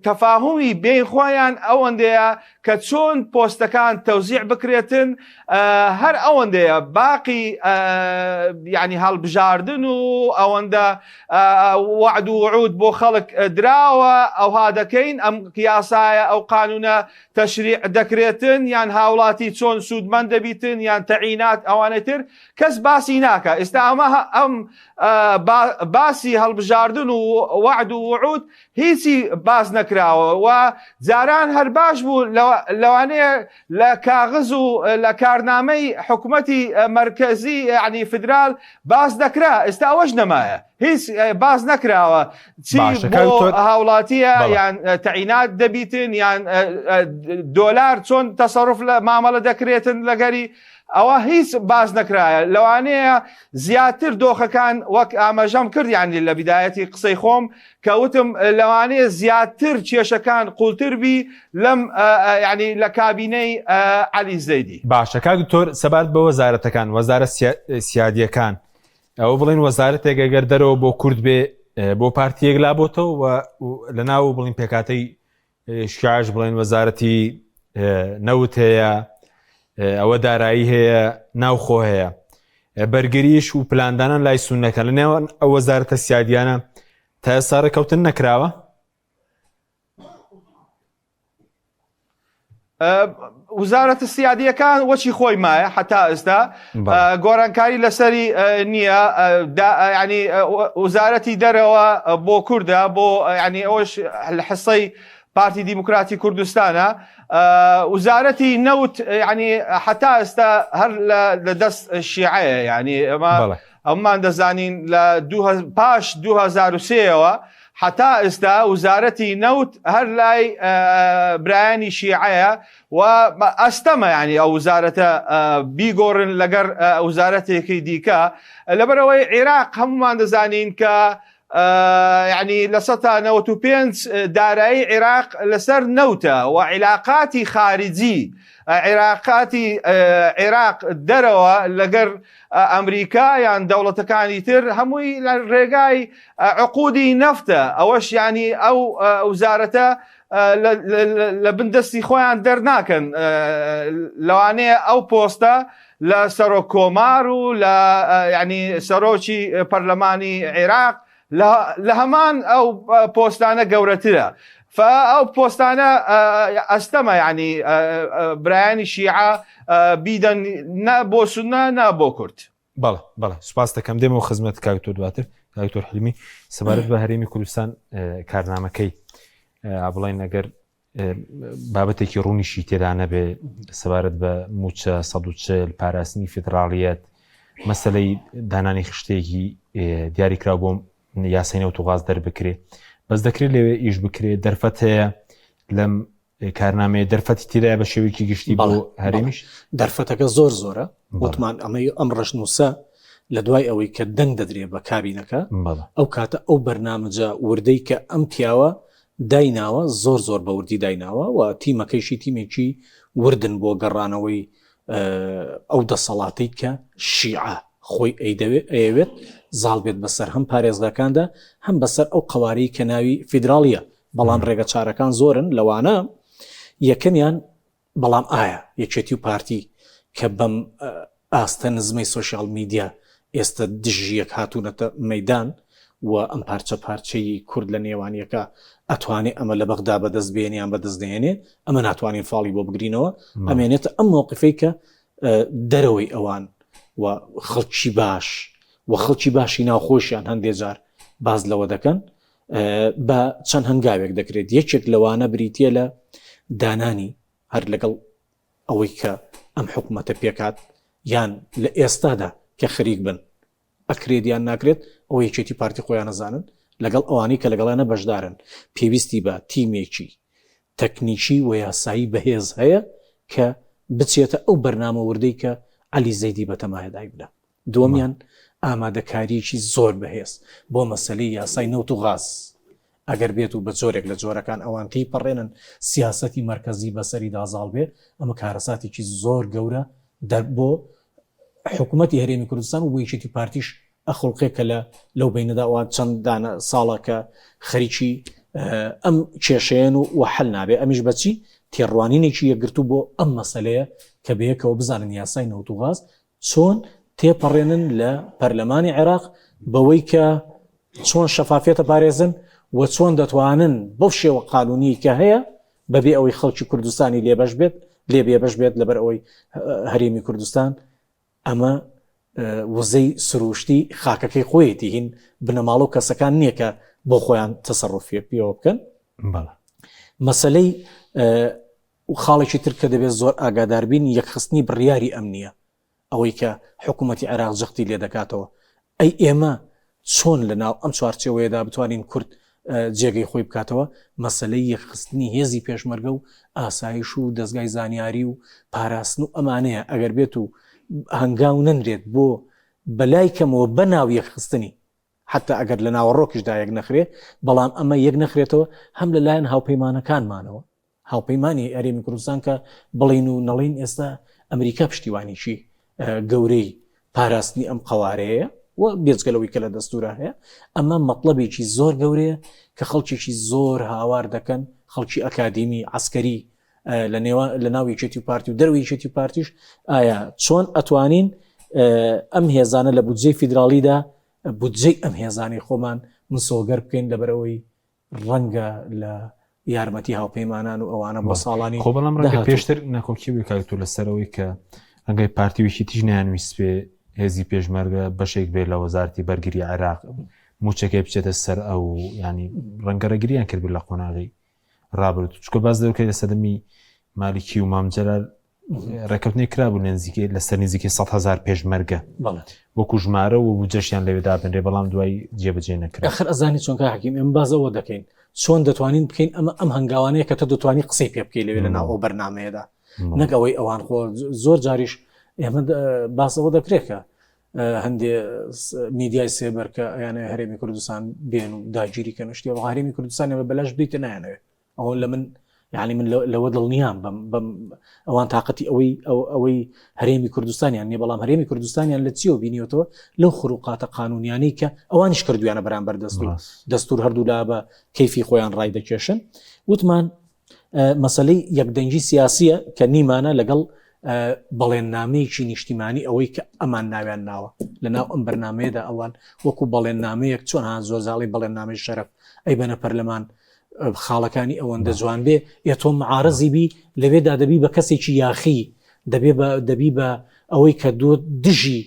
تەفاهمی بین خۆیان ئەوەندەیە کە چۆن پۆستەکان تەوزیع بکرێتن هەر ئەوەندەیە باقی ینی هەڵبژار هەڵبژاردن و ئەوەندە وعد و وعود بۆ خەڵک دراوە ئەوها دەکەین ئەم یاسایە ئەو قانونە تەشریع دەکرێتن یان هاوڵاتی چۆن سوودمەند دەبیتن یان تەعینات ئەوانەی تر کەس باسی ناکە. ئێستا ئەم باسی هەڵبژاردن و وعد و وعود هیچی باز نەکراوە و جاران هەر باش بوو لەوانەیە لە کاغز و لە کارنامەی حکوومەتی مرکزی یعنی فدرال باز دەکرا. ئێستا ئەوەش نەمایە هیچ باز نەکراوە چی بۆ هاوڵاتیە یان تەعینات دەبیتن یان دۆلار چۆن تەسەڕف لە مامەڵە دەکرێتن لەگەری ئەوە هیچ باز نەکرایە. لەوانەیە زیاتر دۆخەکان وەک ئاماژەم کرد یعنی لە بیدایەتی قسەی خۆم کەوتم لەوانەیە زیاتر کێشەکان قوڵتر بی لەم یعنی لە کابینەی عەلی زەیدی. باشە کاک دکتۆر سەبارەت بە وەزارەتەکان وەزارەت سیادیەکان ئەوە بڵێن وەزارەتێک ئەگەر دەرەوە بۆ کورد بێ بۆ پارتیەک لابۆتەوە و لەناو بڵین پێکاتەی شیعش بڵێن وەزارەتی نەوت هەیە ئەوە دارایی هەیە ناوخۆ هەیە بەرگریش و پلاندانان لای سونەکە لە نێوان ئەو وەزارەتە سیادیانە تا ئێستا ڕێکەوتن نەکراوە؟ وزارەتە سیادیەکان وەچی خۆی مایە حتا ئێستا گۆڕانکاری لەسەری نییە ینی وزارەتی دەرەوە بۆ کووردە بۆ ینی ئەوش لە حسەی پارتی دیموکراتی کوردستانە وزارەتی نەوت ینی حتا ئێستا هەر لە دەست شیعەیە ینی ئەممان دەزانین لە پاش 2003ەوە حتا ئێستا وزارەتی نەوت هەر لای برایانی شیعەیە و ئەستەمە ینی ئەو وزارەتە بیگۆڕن لەگەر وزارەتێکی دیکە لەبەرەوەی عێراق هەمومان دەزانین کە یعنی لە 1995 دارایی عێراق لەسەر نەوتە و عیلاقاتی خارجی عێراقاتی عێراق دەرەوە لەگەر ئەمریکا یان دەوڵەتەکانی تر هەمووی لە ڕێگای عقودی نەفتە ئەوەش ینی ئەو وزارەتە لە بندستی خۆیان دەرناکەن لەوانەیە ئەو پۆستە لە سەرۆک کۆمار و لە ینی سەرۆکی پەرلەمانی عێراق لە هەمان ئەو پۆستانە گەورەترە ئەو پۆستانە ئەستەمە ینی برایانی شیعە بیدەن بۆ سونە نا بۆ کورد. بەڵێ سوپاس دەکەم دێمەوە خزمەت کاکتۆر دواتر کاکتۆر حلیمی سەبارەت بە هەرێمی کوردستان کارنامەکەی بڵێن ئەگەر بابەتێکی ڕوونیشی تێدا نەبێ سەبارەت بە موچە 140 پاراستنی فیدراڵیەت مەسەلەی دانانی خشتێکی دیاریکرا بۆ یاسای نەوت و غاز دەربکرێ بەس دەکرێت لەوێ ئیش بکرێت دەرفەت هەیە لەم کارنامەیە دەرفەتی تێدایە بە شێوەیەکی گشتی بۆ هەرێمیش دەرفەتەکە زۆرە وتمان ئەم ڕەشنووسە لە دوای ئەوەی کە دەنگ دەدرێت بە کابینەکە ئەو کاتە ئەو بەرنامەجە وردەی کە ئەم پیاوە دایناوە زۆر بە وردی دایناوە و تیمەکەیشی تیمێکی وردن بۆ گەڕانەوەی ئەو دەسەڵاتەی کە شیعە خۆی ئەیەوێت زاڵ بێت بەسەر هەم پارێزگاکاندا هەم بەسەر ئەو قوارەی کە ناوی فیدراڵیە بەڵام ڕێگە چارەکان زۆرن لەوانە یەکەمیان بەڵام ئایا یەکێتی و پارتی کە بەم ئاستە نزمەی سوۆشیال میدیا ئێستا دژیەک هاتوونەتە مەدان و ئەم پارچەی کورد لە نێوانیەکە ئەتوانێت ئەمە لە بەغدا بەدەست بێنیان بەدەستدێنێ ئەمە ناتوانین فاڵی بۆ بگرینەوە ئەمێنێتە ئەم مووقفەی کە دەرەوەی ئەوان و خەڵکی باش و خەڵکی باشی ناوخۆشیان هەندێک جار باز لەوە دەکەن بە چەند هەنگاوێک دەکرێت یەکێک لەوانە بریتە لە دانانی هەر لەگەڵ ئەوەی کە ئەم حکوومەتە پێکات یان لە ئێستادا کە خەریک بن ئەکرێت یان ناکرێت ئەو یەکێتی پارتی خۆیان نەزانن لەگەڵ ئەوانی کە لەگەڵانە بەشدارن پێویستی بە تیمێکی تەکنیکی و یاسایی بەهێز هەیە کە بچێتە ئەو بەرنامە وردەی کە عەلی زەیدی بەتەمایەدای بدە. دووەمیان ئامادەکاریی زۆر بەهێز بۆ مەسەلەی یاسای نەوت و غاز ئەگەر بێت و بە جۆرێک لە جۆرەکان ئەوانتی پەڕێنن سیاسەتی مرکزی بەسەری دازاڵ بێ ئەمە کارەساتێکی زۆر گەورە بۆ حکوومەتی هەرێمی کوردستان و بۆیەکێتی پارتیش ئەخڵقێکە لەو بینەداوان چەند دانە ساڵەکە خەریکی ئەم کێشەیەن و حەل نابێ ئەمیش بەچی تێڕوانینێکی یەکگرتو بۆ ئەم مەسەلەیە کە بەیەکەوە بزانن یاسای نەوت و غاز چۆن تێپەڕێنن لە پەرلەمانی عێراق بەوەی کە چۆن شەفافێتە پارێزن و چۆن دەتوانن بەو شێوە قانونی کە هەیە بەبێ ئەوەی خەڵکی کوردستانی لێ بێبەش بێت لەبەر ئەوەی هەرێمی کوردستان ئەمە وزەی سروشتی خاکەکەی خۆیەتی هین بنەماڵ و کەسەکان نییە کە بۆ خۆیان تەسەڕوفێ پێوە بکەن. مەسەلەی خاڵێکی تر کە دەبێت زۆر ئاگاداربین یەکخستنی بڕیاری ئەمنیە ئەوەی کە حکوومەتی عێراق جەختی لێ دەکاتەوە. ئەی ئێمە چۆن لەناو ئەم چوارچێوەیەدا بتوانین کورد جێگەی خۆی بکاتەوە. مەسەلەی یەکخستنی هێزی پێشمەرگە و ئاسایش و دەستگای زانیاری و پاراستن و ئەمانەیە ئەگەر بێت و هەنگاو نەنرێت بۆ بەلای کەمەوە بەناو یەکخستنی حتا ئەگەر لە ناوەڕۆکیشدا یەک نەخرێ بەڵام ئەمە یەک نەخرێتەوە هەم لەلایەن هاوپەیمانەکانمانەوە هاوپەیمانی هەرێمی کوردستان کە بڵین و نەڵین ئێستا ئەمریکا پشتیوانیشی گەورەی پاراستنی ئەم قەوارەیە و بێجگەلەوەی کە لە دەستورە هەیە. ئەمە مەطلبێکی زۆر گەورەیە کە خەڵکیێکی زۆر هاوار دەکەن خەڵکی ئەکادیمی عسکەری لە ناو یەکێتی و پارتی و دەروی یەکێتی و پارتیش ئایا چۆن ئەتوانین ئەم هێزانە لە بودجەی فیدراڵیدا بودجەی ئەم هێزانی خۆمان مسۆگەر بکەین لەبەرەوەی ڕەنگە لە یارمەتی هاوپەیمانان و ئەوانە بۆ ساڵانی خۆ بەڵام ڕەنگە پێشتر نەکۆکی بکات و لەسەرەوەی کە ئەنگەی پارتیویشی تیژ نیانویست پێ هێزی پێشمەرگە بەشێک بێت لە وەزارەتی بەرگری عێراق موچەکەی بچێتە سەر ئەو ینی ڕەنگەرەگریان کرد لە قۆناغی ڕابرد چکە باز دەکەی لە سەدەمی مالیکی و مامجەلال ڕێکەوتنی کرابوو نزیکەی لەسەر نزیکەی 100,000 پێشمەرگە وەکو ژمارە و بجەشیان لەوێدا بنرێ بەڵام دوای جێبەجێ نەکرد. ئەخر ئەزانی چۆن کا حکیم ئەم بازەوە دەکەین چۆن دەتوانین بکەین ئەم هەنگاوانەیە کە تە دەتوانی قسەی پێ بکەی لەوێ لە ناو ئەو بەرنامەیەدا نەکەوەی ئەوان خۆ زۆر جاریش ئێمە باسەوە دەکرێت کە هەندێ میدیای سێبەر کە ئەیانە هەرێمی کوردستان بێن و داگیری کە نشتی و هەرێمی کوردستان بە بەلاش بیتە نایانەوێت ئەوە لە من یعنی من لەوە دڵنیام ئەوان تااقەتی ئەوەی هەرێمی کوردستانیان نیە بەڵام هەرێمی کوردستانیان لە چیەوە بینیوەوە لەو خروقاتە قانونیانەی کە ئەوانیش کردویانە بەرامبەر دەستور هەردوولا بە کەیفی خۆیان ڕای دەکێشن. وتمان مەسەلەی یەکدەنگی سیاسیە کە نیمانە لەگەڵ بەڵێننامەیەکی نیشتیمانی ئەوەی کە ئەمان ناویان ناوە لە ناو ئەم بەرنمەیەدا ئەوان وەکو بەڵێننامەیەک چۆن زۆرزاڵی بەڵێننامەی شەرەف ئەی بەنە پەرلەمان خاڵەکانی ئەوەندە جوان بێ تۆ معارەزی بی لەوێدا دەبی بە کەسێکی یاخی دەبی بە ئەوەی کە دژی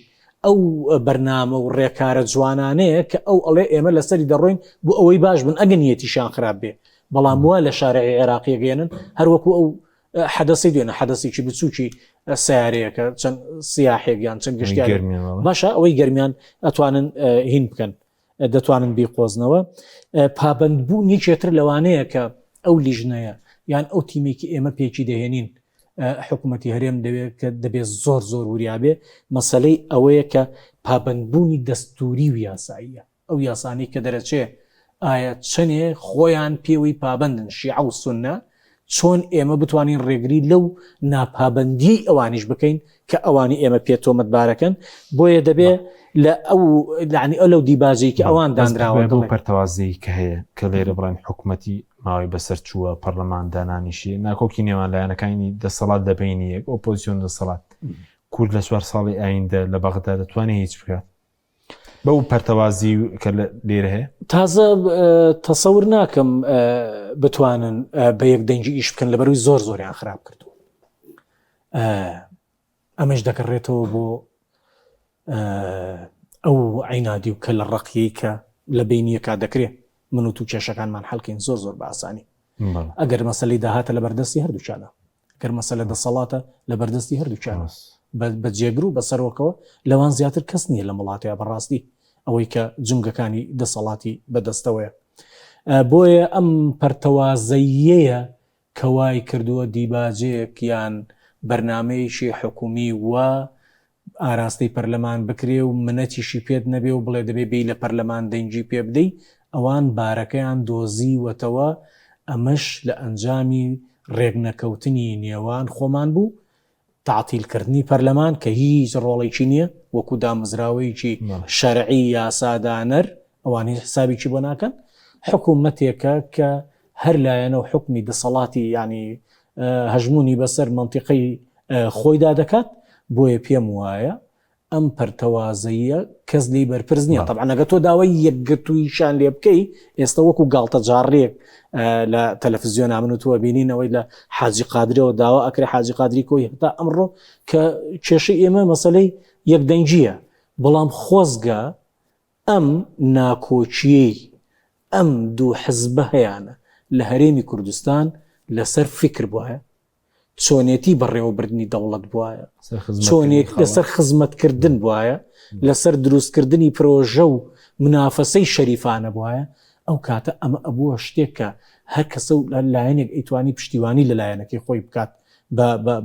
ئەو بەرنامە و ڕێکارە جوانانەیە کە ئەو ئەڵێ ئێمە لەسەری دەڕۆین بۆ ئەوەی باش بن ئەگەنیەتیشان خراپ بێ بەڵام وە لە شارعی عێراقی گەێنن هەروەکو ئەو حدەسی دوێنە حدەسێکی بچووکی سیارەیەکە چەند سیاحێکیان چەند گشتیان باشە ئەوەی گەرمیان ئەتوانن هین بکەن دەتوانن بیقۆزنەوە. پابندبوونی چێتر لەوانەیە کە ئەو لیژنەیە یان ئەو تیمێکی ئێمە پێکی دەهێنین حکوومەتی هەرێم دەوێت کە دەبێت زۆر وریابێ مەسلەی ئەوەیە کە پابندبوونی دەستوری و یاساییە ئەو یاسانی کە دەرەچێ ئایا چەندێ خۆیان پێوەی پابندن شیعە و سونە چۆن ئێمە بتوانین ڕێگری لەو ناپابندی ئەوانیش بکەین کە ئەوانی ئێمە پێ تۆمەتبارەکەن بۆیە دەبێ لە ئەو لعنی ئەو لەو دیباجەی کە ئەوان دانراوە بۆ پەرتەوازی کە هەیە کە لێرە بڕان حکوومەتی ماوەی بەسەر چووە پەرلەمان دانانیشی ناکۆکی نێوان لایەنەکانی دەسەڵات دەبینی یەک ئۆپۆزیسیۆن دەسەڵات کورد لە 4 ساڵی ئایندە لە بەغدا دەتوانێت هیچ بکات بەو پەرتەوازی کە لێرە هەیە تازە تەسەور ناکەم بتوانن بە یەک دەنگی ئیش بکەن لەبەروی زۆریان خراپ کردو ئەمەش دەکەڕێتەوە بۆ ئەو عینادی و کە لە ڕقیەی کە لە بینیەکە دەکرێت من و تو کێشەکانمان حەڵکەین زۆر بە ئاسانی ئەگەر مەسەلەی داهاتە لە بەردەستی هەردووچانە گەر مەسەلە دەسەڵاتە لە بەردەستی هەردووچانە بە جێگر و بەسەرۆکەوە لەوان زیاتر کەس نییە لە وڵاتەیە بەڕاستی ئەوەی کە جنگەکانی دەسەڵاتی بەدەستەوەیە بۆیە ئەم پەرتەوازەیەیە کەوای کردووە دیباجەیەک یان بەرنامەیەکی حکومی وە ئاراستەی پەرلەمان بکرێ و منەتیشی پێت نەبێ و بڵێ دەبێ بێ لە پەرلەمان دەنگی پێ بدەی ئەوان بارەکەیان دۆزی وەتەوە ئەمەش لە ئەنجامی ڕێگنەکەوتنی نێوان خۆمان بوو تعتیلکردنی پەرلەمان کە هیچ ڕۆڵێکی نییە وەکو دامەزراوەیەکی شەرعی یاسادانەر ئەوانی حسابێکی بۆ ناکەن حکوومەتێکە کە هەر لایەنە و حکمی دەسەڵاتی ینی هەژمونی بەسەر منتیقەی خۆیدا دەکات بۆیە پێم وایە ئەم پەرتەوازەیە کەس لی بەرپرس نییە. طبعا ئەگە تۆ داوای یەکگرتوویشان لێ بکەی ئێستا وەکو گاڵتە جاڕێک لە تەلەڤیزیۆن من و تۆ بینینەوەی لە حاجی قادرەوە داوا ئەکرێ حاجی قادری کۆی هەتا ئەمڕۆ کە کێشەی ئێمە مەسەلەی یەکدەنجیە، بەڵام خۆزگە ئەم ناکۆچیەی ئەم دوو حزبە هەیەە لە هەرێمی کوردستان لەسەر فکر بواە، چۆنێتی بەڕێوەبردننی دەوڵەت بواە، چۆنێت لەسەر خزمەتکردن بواە، لەسەر دروستکردنی پرۆژە و منافەسەی شەریفانە بواە. ئەو کاتە ئەمە ئەبووە شتێک کە هەر کەسە و لایەنێک ئەیتوانی پشتیوانی لە لایەنەکەی خۆی بکات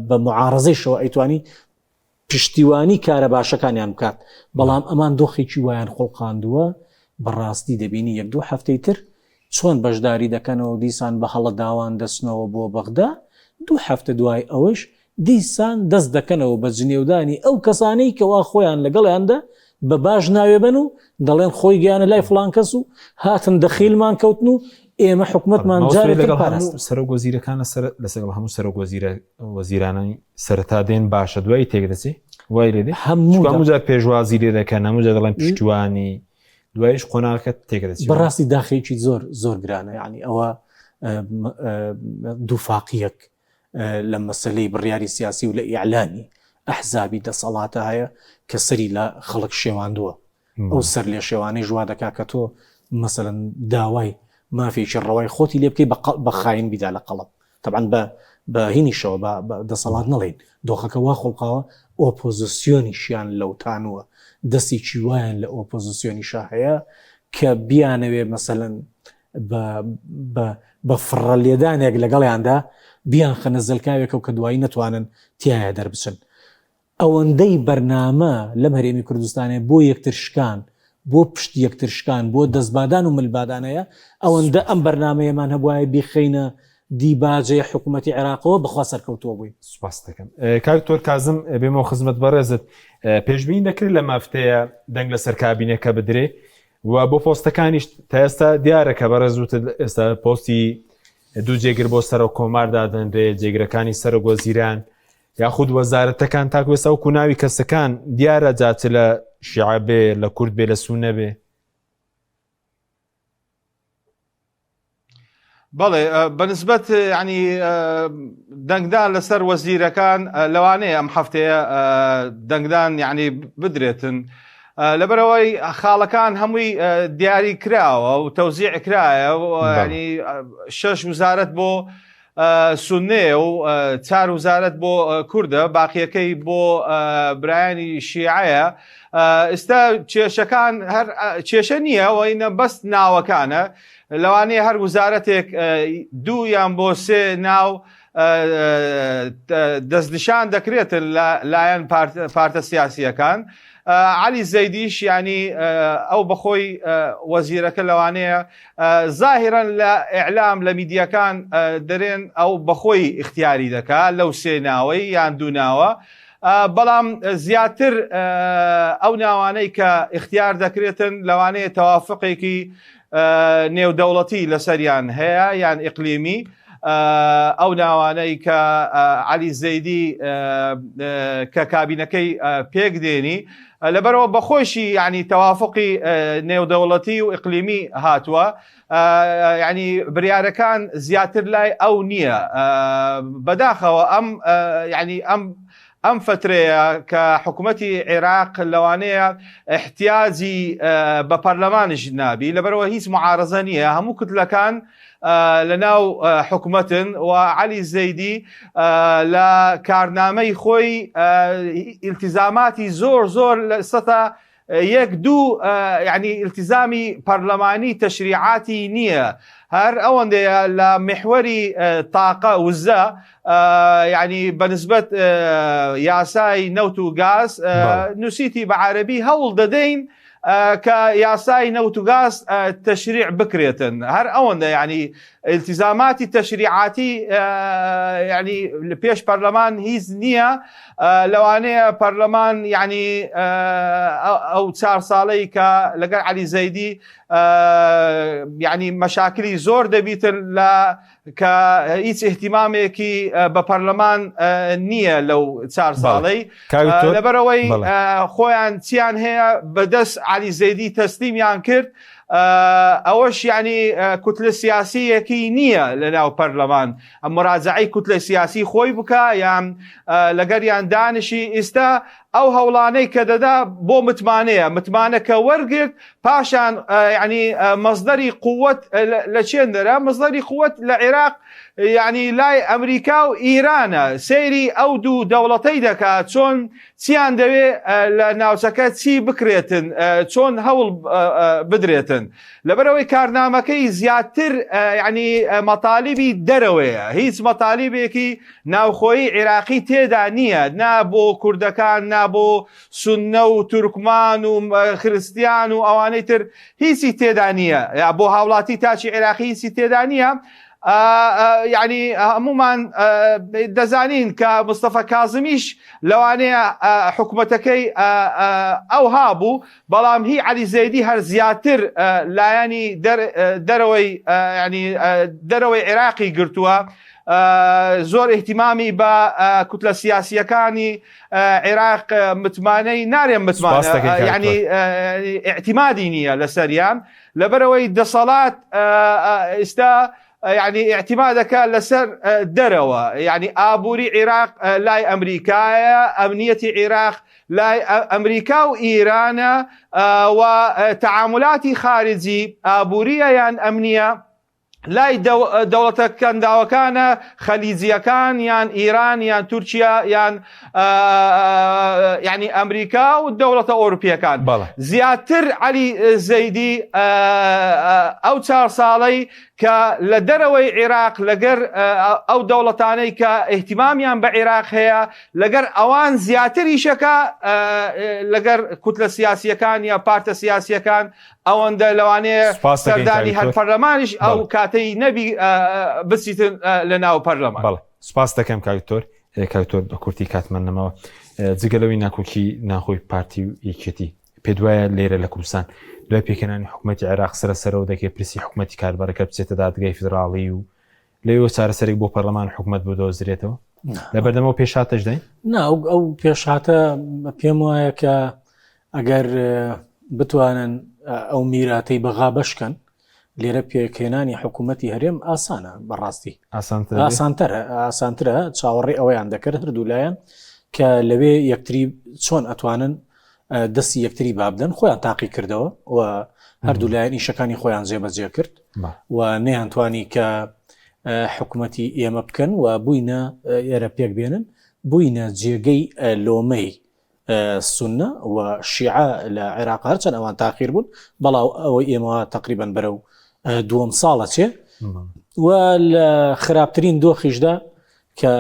بە معارەزەیشەوە ئەیتوانی پشتیوانی کارە باشەکانیان بکات. بەڵام ئەمان دۆخێکی وایان خۆڵقاندووە بەڕاستی دەبینی یەک دوو هەفتەی تر چۆن بەشداری دەکەنەوە دیسان بە هەڵە داوان دەستنەوە بۆ بەغدا، دوو هەفتە دوای ئەوەش دیسان دەست دەکەنەوە بە جنێودانی ئەو کەسانەی کەوا خۆیان لەگەڵیاندا بە باش ناوێ بن و دەڵێن خۆی گیانە لای فلان کەس و هاتن دەخیلمان کەوتن و ئێمە حکومەتمان جارێک سەرۆک وەزیرەکانە لەسەر هەموو سەرۆک وەزیرانەی سەرەتا دێن باشە دوای تێگرەچێ وای لێ هەموو جار پێشوازی لێ دەکەن، هەموو جار دەڵێن پشتیوانی دوایش قۆناغەکە تێگرەچێت. بەڕاستی داخێکی زۆر گرانە، یعنی ئەوە دووفاقیەک لە مەسلەی بڕیاری سیاسی و لە ئیعلانی ئەحزابی دەسەڵاتە هەیە کە سەری لە خەڵک شێواندووە. ئەو سەر لێ شێوانەی ژوا دەکا کە تۆ مەسەلەن داوای مافێکی ڕەوای خۆتی لێ بکەی بە خاین بیدا لە قەڵب. طبعاً بە هینیشەوە دەسەڵات نەڵێن دۆخەکە وا خۆڵقاوە ئۆپۆزیسیۆنیشیان لەوتانوە، دەستێکی وایان لە ئۆپۆزیسیۆنیشا هەیە کە بیانەوێ مەسەلەن بە فڕە لێدانێک لەگەڵیاندا بیان خەنە زەلکاوێکە و کە دوایی نەتوانن تایە دەربچن. ئەوەندەی بەرنامە لەم هەرێمی کوردستانێ بۆ یەکترشکان، بۆ پشت یەکترشکان، بۆ دەستبادان و ملبادانەیە، ئەوەندە ئەم بەرنمەیەمان هەبواە بیخەینە دیباجێ حکوومەتی عێراقەوە بەخوا سەرکەوتووە بووی. سوپاس دەکەم. کاکتۆر کازم بێمەوە خزمەت بەڕێزت پێشبین دەکرێت لە مافتەیە دەنگ لە سەر کابینەکە بدرێ و بۆ پۆستەکانیش تا ئێستا دیارەکە بەڕێزوت ئێستا پۆستی دوو جێگر بۆ سەر و کۆماردا دەنرێت، جێگرەکانی سەرۆک وەزیران یاخود وەزارەتەکان تاکوێستا و کوناوی کەسەکان دیارە جاچ لە شیعە بێ، لە کورد بێ، لە سونە بێ. بەڵێ بەنسبەت ینی دەنگدان لەسەر وەزیرەکان لەوانەیە ئەم هەفتەیە دەنگدان یعنی بدرێتن لەبەرەوەی خاڵەکان هەمووی دیاری کراوە و تەوزیع کرایە و ینی 6 وزارەت بۆ سونێ و 4 وزارەت بۆ کووردە، باقیەکەی بۆ برایانی شیعەیە. ئێستا کێشەکان هەر کێشە نییە و ئینە بەست ناوەکانە، لەوانەیە هەر وزارەتێک 2 یان بۆ 3 ناو دەستنیشان دەکرێتن لایەن پارتە سیاسیەکان. علی زەیدیش ینی ئەو بەخۆی وەزیرەکە لەوانەیە زاهیرەن لە ئیعلام لە میدیەکان دەرێن ئەو بەخۆی اختیاری دەکات لەو 3 ناوەی یان 2 ناوە، بەڵام زیاتر ئەو ناوانەی کە اختیار دەکرێتن لەوانەیە تەوافقێکی نێودەوڵەتی لەسەریان هەیە یان ئیقلیمی. ئەو ناوانەی کە علی زەیدی کە کابینەکەی پێک دێنی لەبەرەوە بەخۆشی ینی تەوافقی نێودەوڵەتی و ئیقلیمی هاتووە، ینی بریارەکان زیاتر لای ئەو نییە. بەداخەوە ینی ئەم فترەیە کە حکوومەتی عێراق لەوانەیە احتیاجی بە پەرلەمانش نابی، لەبەرەوە هیچ معارەزە نییە، هەموو کتلەکان لەناو حکوومەتن و علی زەیدی لە کارنامەی خۆی ئیلتیزاماتی زۆر لە سەتا 1-2 ینی ئیلتیزامی پەرلەمانی تەشریعاتی نییە، هەر ئەوەندەیە لە محوەری تاقە وزە ینی بەنسبەت یاسای نەوت و گاز نووسیتی بە عەرەبی هەوڵ دەدەین کە یاسای نەوت و گاز تەشریع بکرێتن، هەر ئەوەندە ینی ئیلتیزاماتی تەشریعاتی ینی لە پێش پەرلەمان هیچ نییە. لەوانەیە پەرلەمان ینی ئەو 4 ساڵەی کە لەگەڵ علی زەیدی ینی مەشاکلی زۆر دەبیتن لە کە هیچ احتیمامێکی بە پەرلەمان نییە لەو 4 ساڵەی لەبەرەوەی خۆیان چیان هەیە بەدەست عەلی زەیدی تەسلیمیان کرد ئەوەش یعنی کوتلە سیاسیەکی نییە لە ناو پەرلەمان ئەم مراجعەی کوتلە سیاسی خۆی بکە یان لەگەریان دانیشی ئێستا ئەو هەوڵانەی کە دەدا بۆ متمانەکە وەرگرت پاشان یعنی مەصدەری قووەت لە چێن دەرا مەصدەری قووەت لە عێراق یعنی لای ئەمریکا و ئیرانە سەیری ئەو دوو دەوڵەتەی دەکات چۆن چیان دەوێ لە ناوچەکە چی بکرێتن چۆن هەوڵ بدرێتن لەبەرەوەی کارنامەکەی زیاتر یعنی مەطالیبی دەرەوەیە هیچ مەطالیبێکی ناوخۆیی عێراقی تێدا نییە نا بۆ کوردەکان نا بۆ سونە و تورکمان و خریستیان و ئەوانەی تر هیچی تێدا نییە بۆ هاوڵاتی تاچی عێراقی هیچی تێدا نییە یعنی هەمومان دەزانین کە مستەفا کاظمیش لەوانەیە حکوومەتەکەی ئەو هابوو بەڵام هی عەلی زەیدی هەر زیاتر لایەنی دەرەوەی عێراقی گرتووە زۆر احتیمامی بە کوتلە سیاسیەکانی عێراق متمانەی نارێن متمانە یعنی اعتیمادی نییە لەسەریان لەبەرەوەی دەسەڵات ئێستا يعني اعتمادك لسر دروا يعني آبوري عراق لاي أمريكايا أمنية عراق لاي أمريكا وإيران وتعاملات خارجي آبورية يعني أمنية لاي دولة كان داوكان خليجية كان يعني إيران يعني تركيا يعني أمريكا والدولة الأوروبية كان زياتر علي زيدي أو 4 ساڵەی کە لە دەرەوەی عێراق لەگەر ئەو دەوڵەتانەی کە احتیمامیان بە عێراق هەیە لەگەر ئەوان زیاتریشەکە لەگەر کوتلە سیاسیەکان یا پارتە سیاسیەکان ئەوەندە لەوانەیە سەردانی هەر پەرلەمانیش ئەو کاتەی نەبی بچیتن لە ناو پەرلەمان. سپاس دەکەم کاکتۆر کورتی کاتمەندەمەوە جگەلەوەی ناکۆکی ناخۆی پارتی و یەکێتی پێت وایە لێرە لە کوردستان دوای پێکەنانی حکوومەتی عێراق سەرەوە دەکەی پرسی حکوومەتی کاربارەکە بچێتە دادگای فیدراڵی و لێوە چارەسەرێک بۆ پەرلەمان حکوومەت بۆ دۆزرێتەوە لە بەردەمەوە پێشهاتەش دەین ئەو پێشهاتە پێم وایە کە ئەگەر بتوانن ئەو میراتەی بەغا بەشکەن لێرە پێکێنانی حکوومەتی هەرێم ئاسانە بەڕاستی ئاسانترە چاوەڕێ ئەوەیان دەکرد هەردوولایەن کە لەوێ یەکتری چۆن ئەتوانن دەستی یەکتری بابدەن خۆیان تاقی کردەوە و هەردوو لایەن ئیشەکانی خۆیان جێبەجێ کرد و نەیانتوانی کە حکوومەتی ئێمە بکەن و بووینە ئێرە پێک بێنن بووینە جێگەی لۆمەی سونە و شیعە لە عێراق هەرچەند ئەوان تاخیر بوون بەڵاو ئەوەی ئێمەوە تقریبان بەرەو 2 ساڵە چێ و لە خراپترین دۆخیشدا کە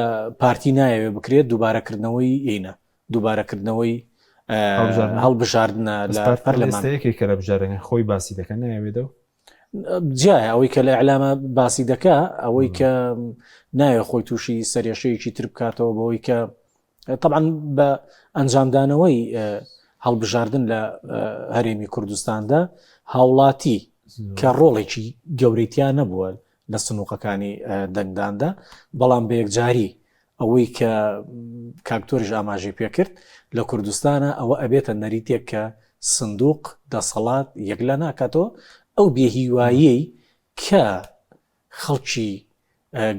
پارتی نایەوێ بکرێت دووبارەکردنەوەی ئینە دووبارەکردنەوەی هەڵبژاردنە لە پەرلەمانەیەکی کە لە بژارەکە خۆی باسی دەکەن ناوێتەوە جایە ئەوەی کە لە ئەعلامە باسی دەکا ئەوەی کە نایە خۆی تووشی سەرێشەیەکی تر بکاتەوە بەوەی کە طبعا بە ئەنجامدانەوەی هەڵبژاردن لە هەرێمی کوردستاندا هاوڵاتی کە ڕۆڵێکی گەورەیتیان نەبووە لە سنووقەکانی دەنگداندا بەڵام بە یەکجاری ئەوەی کە کاکتۆریش ئاماژەی پێکرد لە کوردستانە ئەوە ئەبێتە نەریتێک کە سندوق دەسەڵات یەکلا ناکاتەوە ئەو بێهیواییەی کە خەڵکی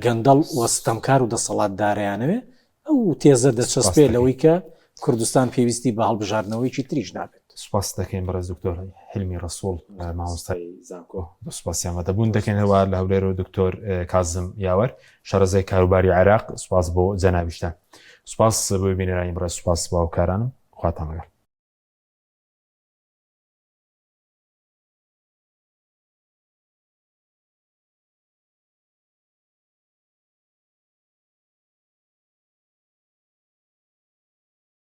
گەندەڵ وەستەمکار و دەسەڵات دارایانەوێ ئەو تێزە دەچەسپێ لەوەی کە کوردستان پێویستی بە هەڵبژاردنەوەیکی تریش نابێت. سپاس دەکەین بەڕێز دکتۆر حلمی ڕەسوڵ مامۆستای زانکۆ سوپاسیان دەبوون دەکەنەوە لە هەولێرەوە دکتۆر کازم یاوەر شارەزای کاروباری عێراق سوپاس بۆ جەنابیشتان سوپاس بۆ بینێرانی بڕێز سوپاس باوکارانم خواتان لەگەڵ.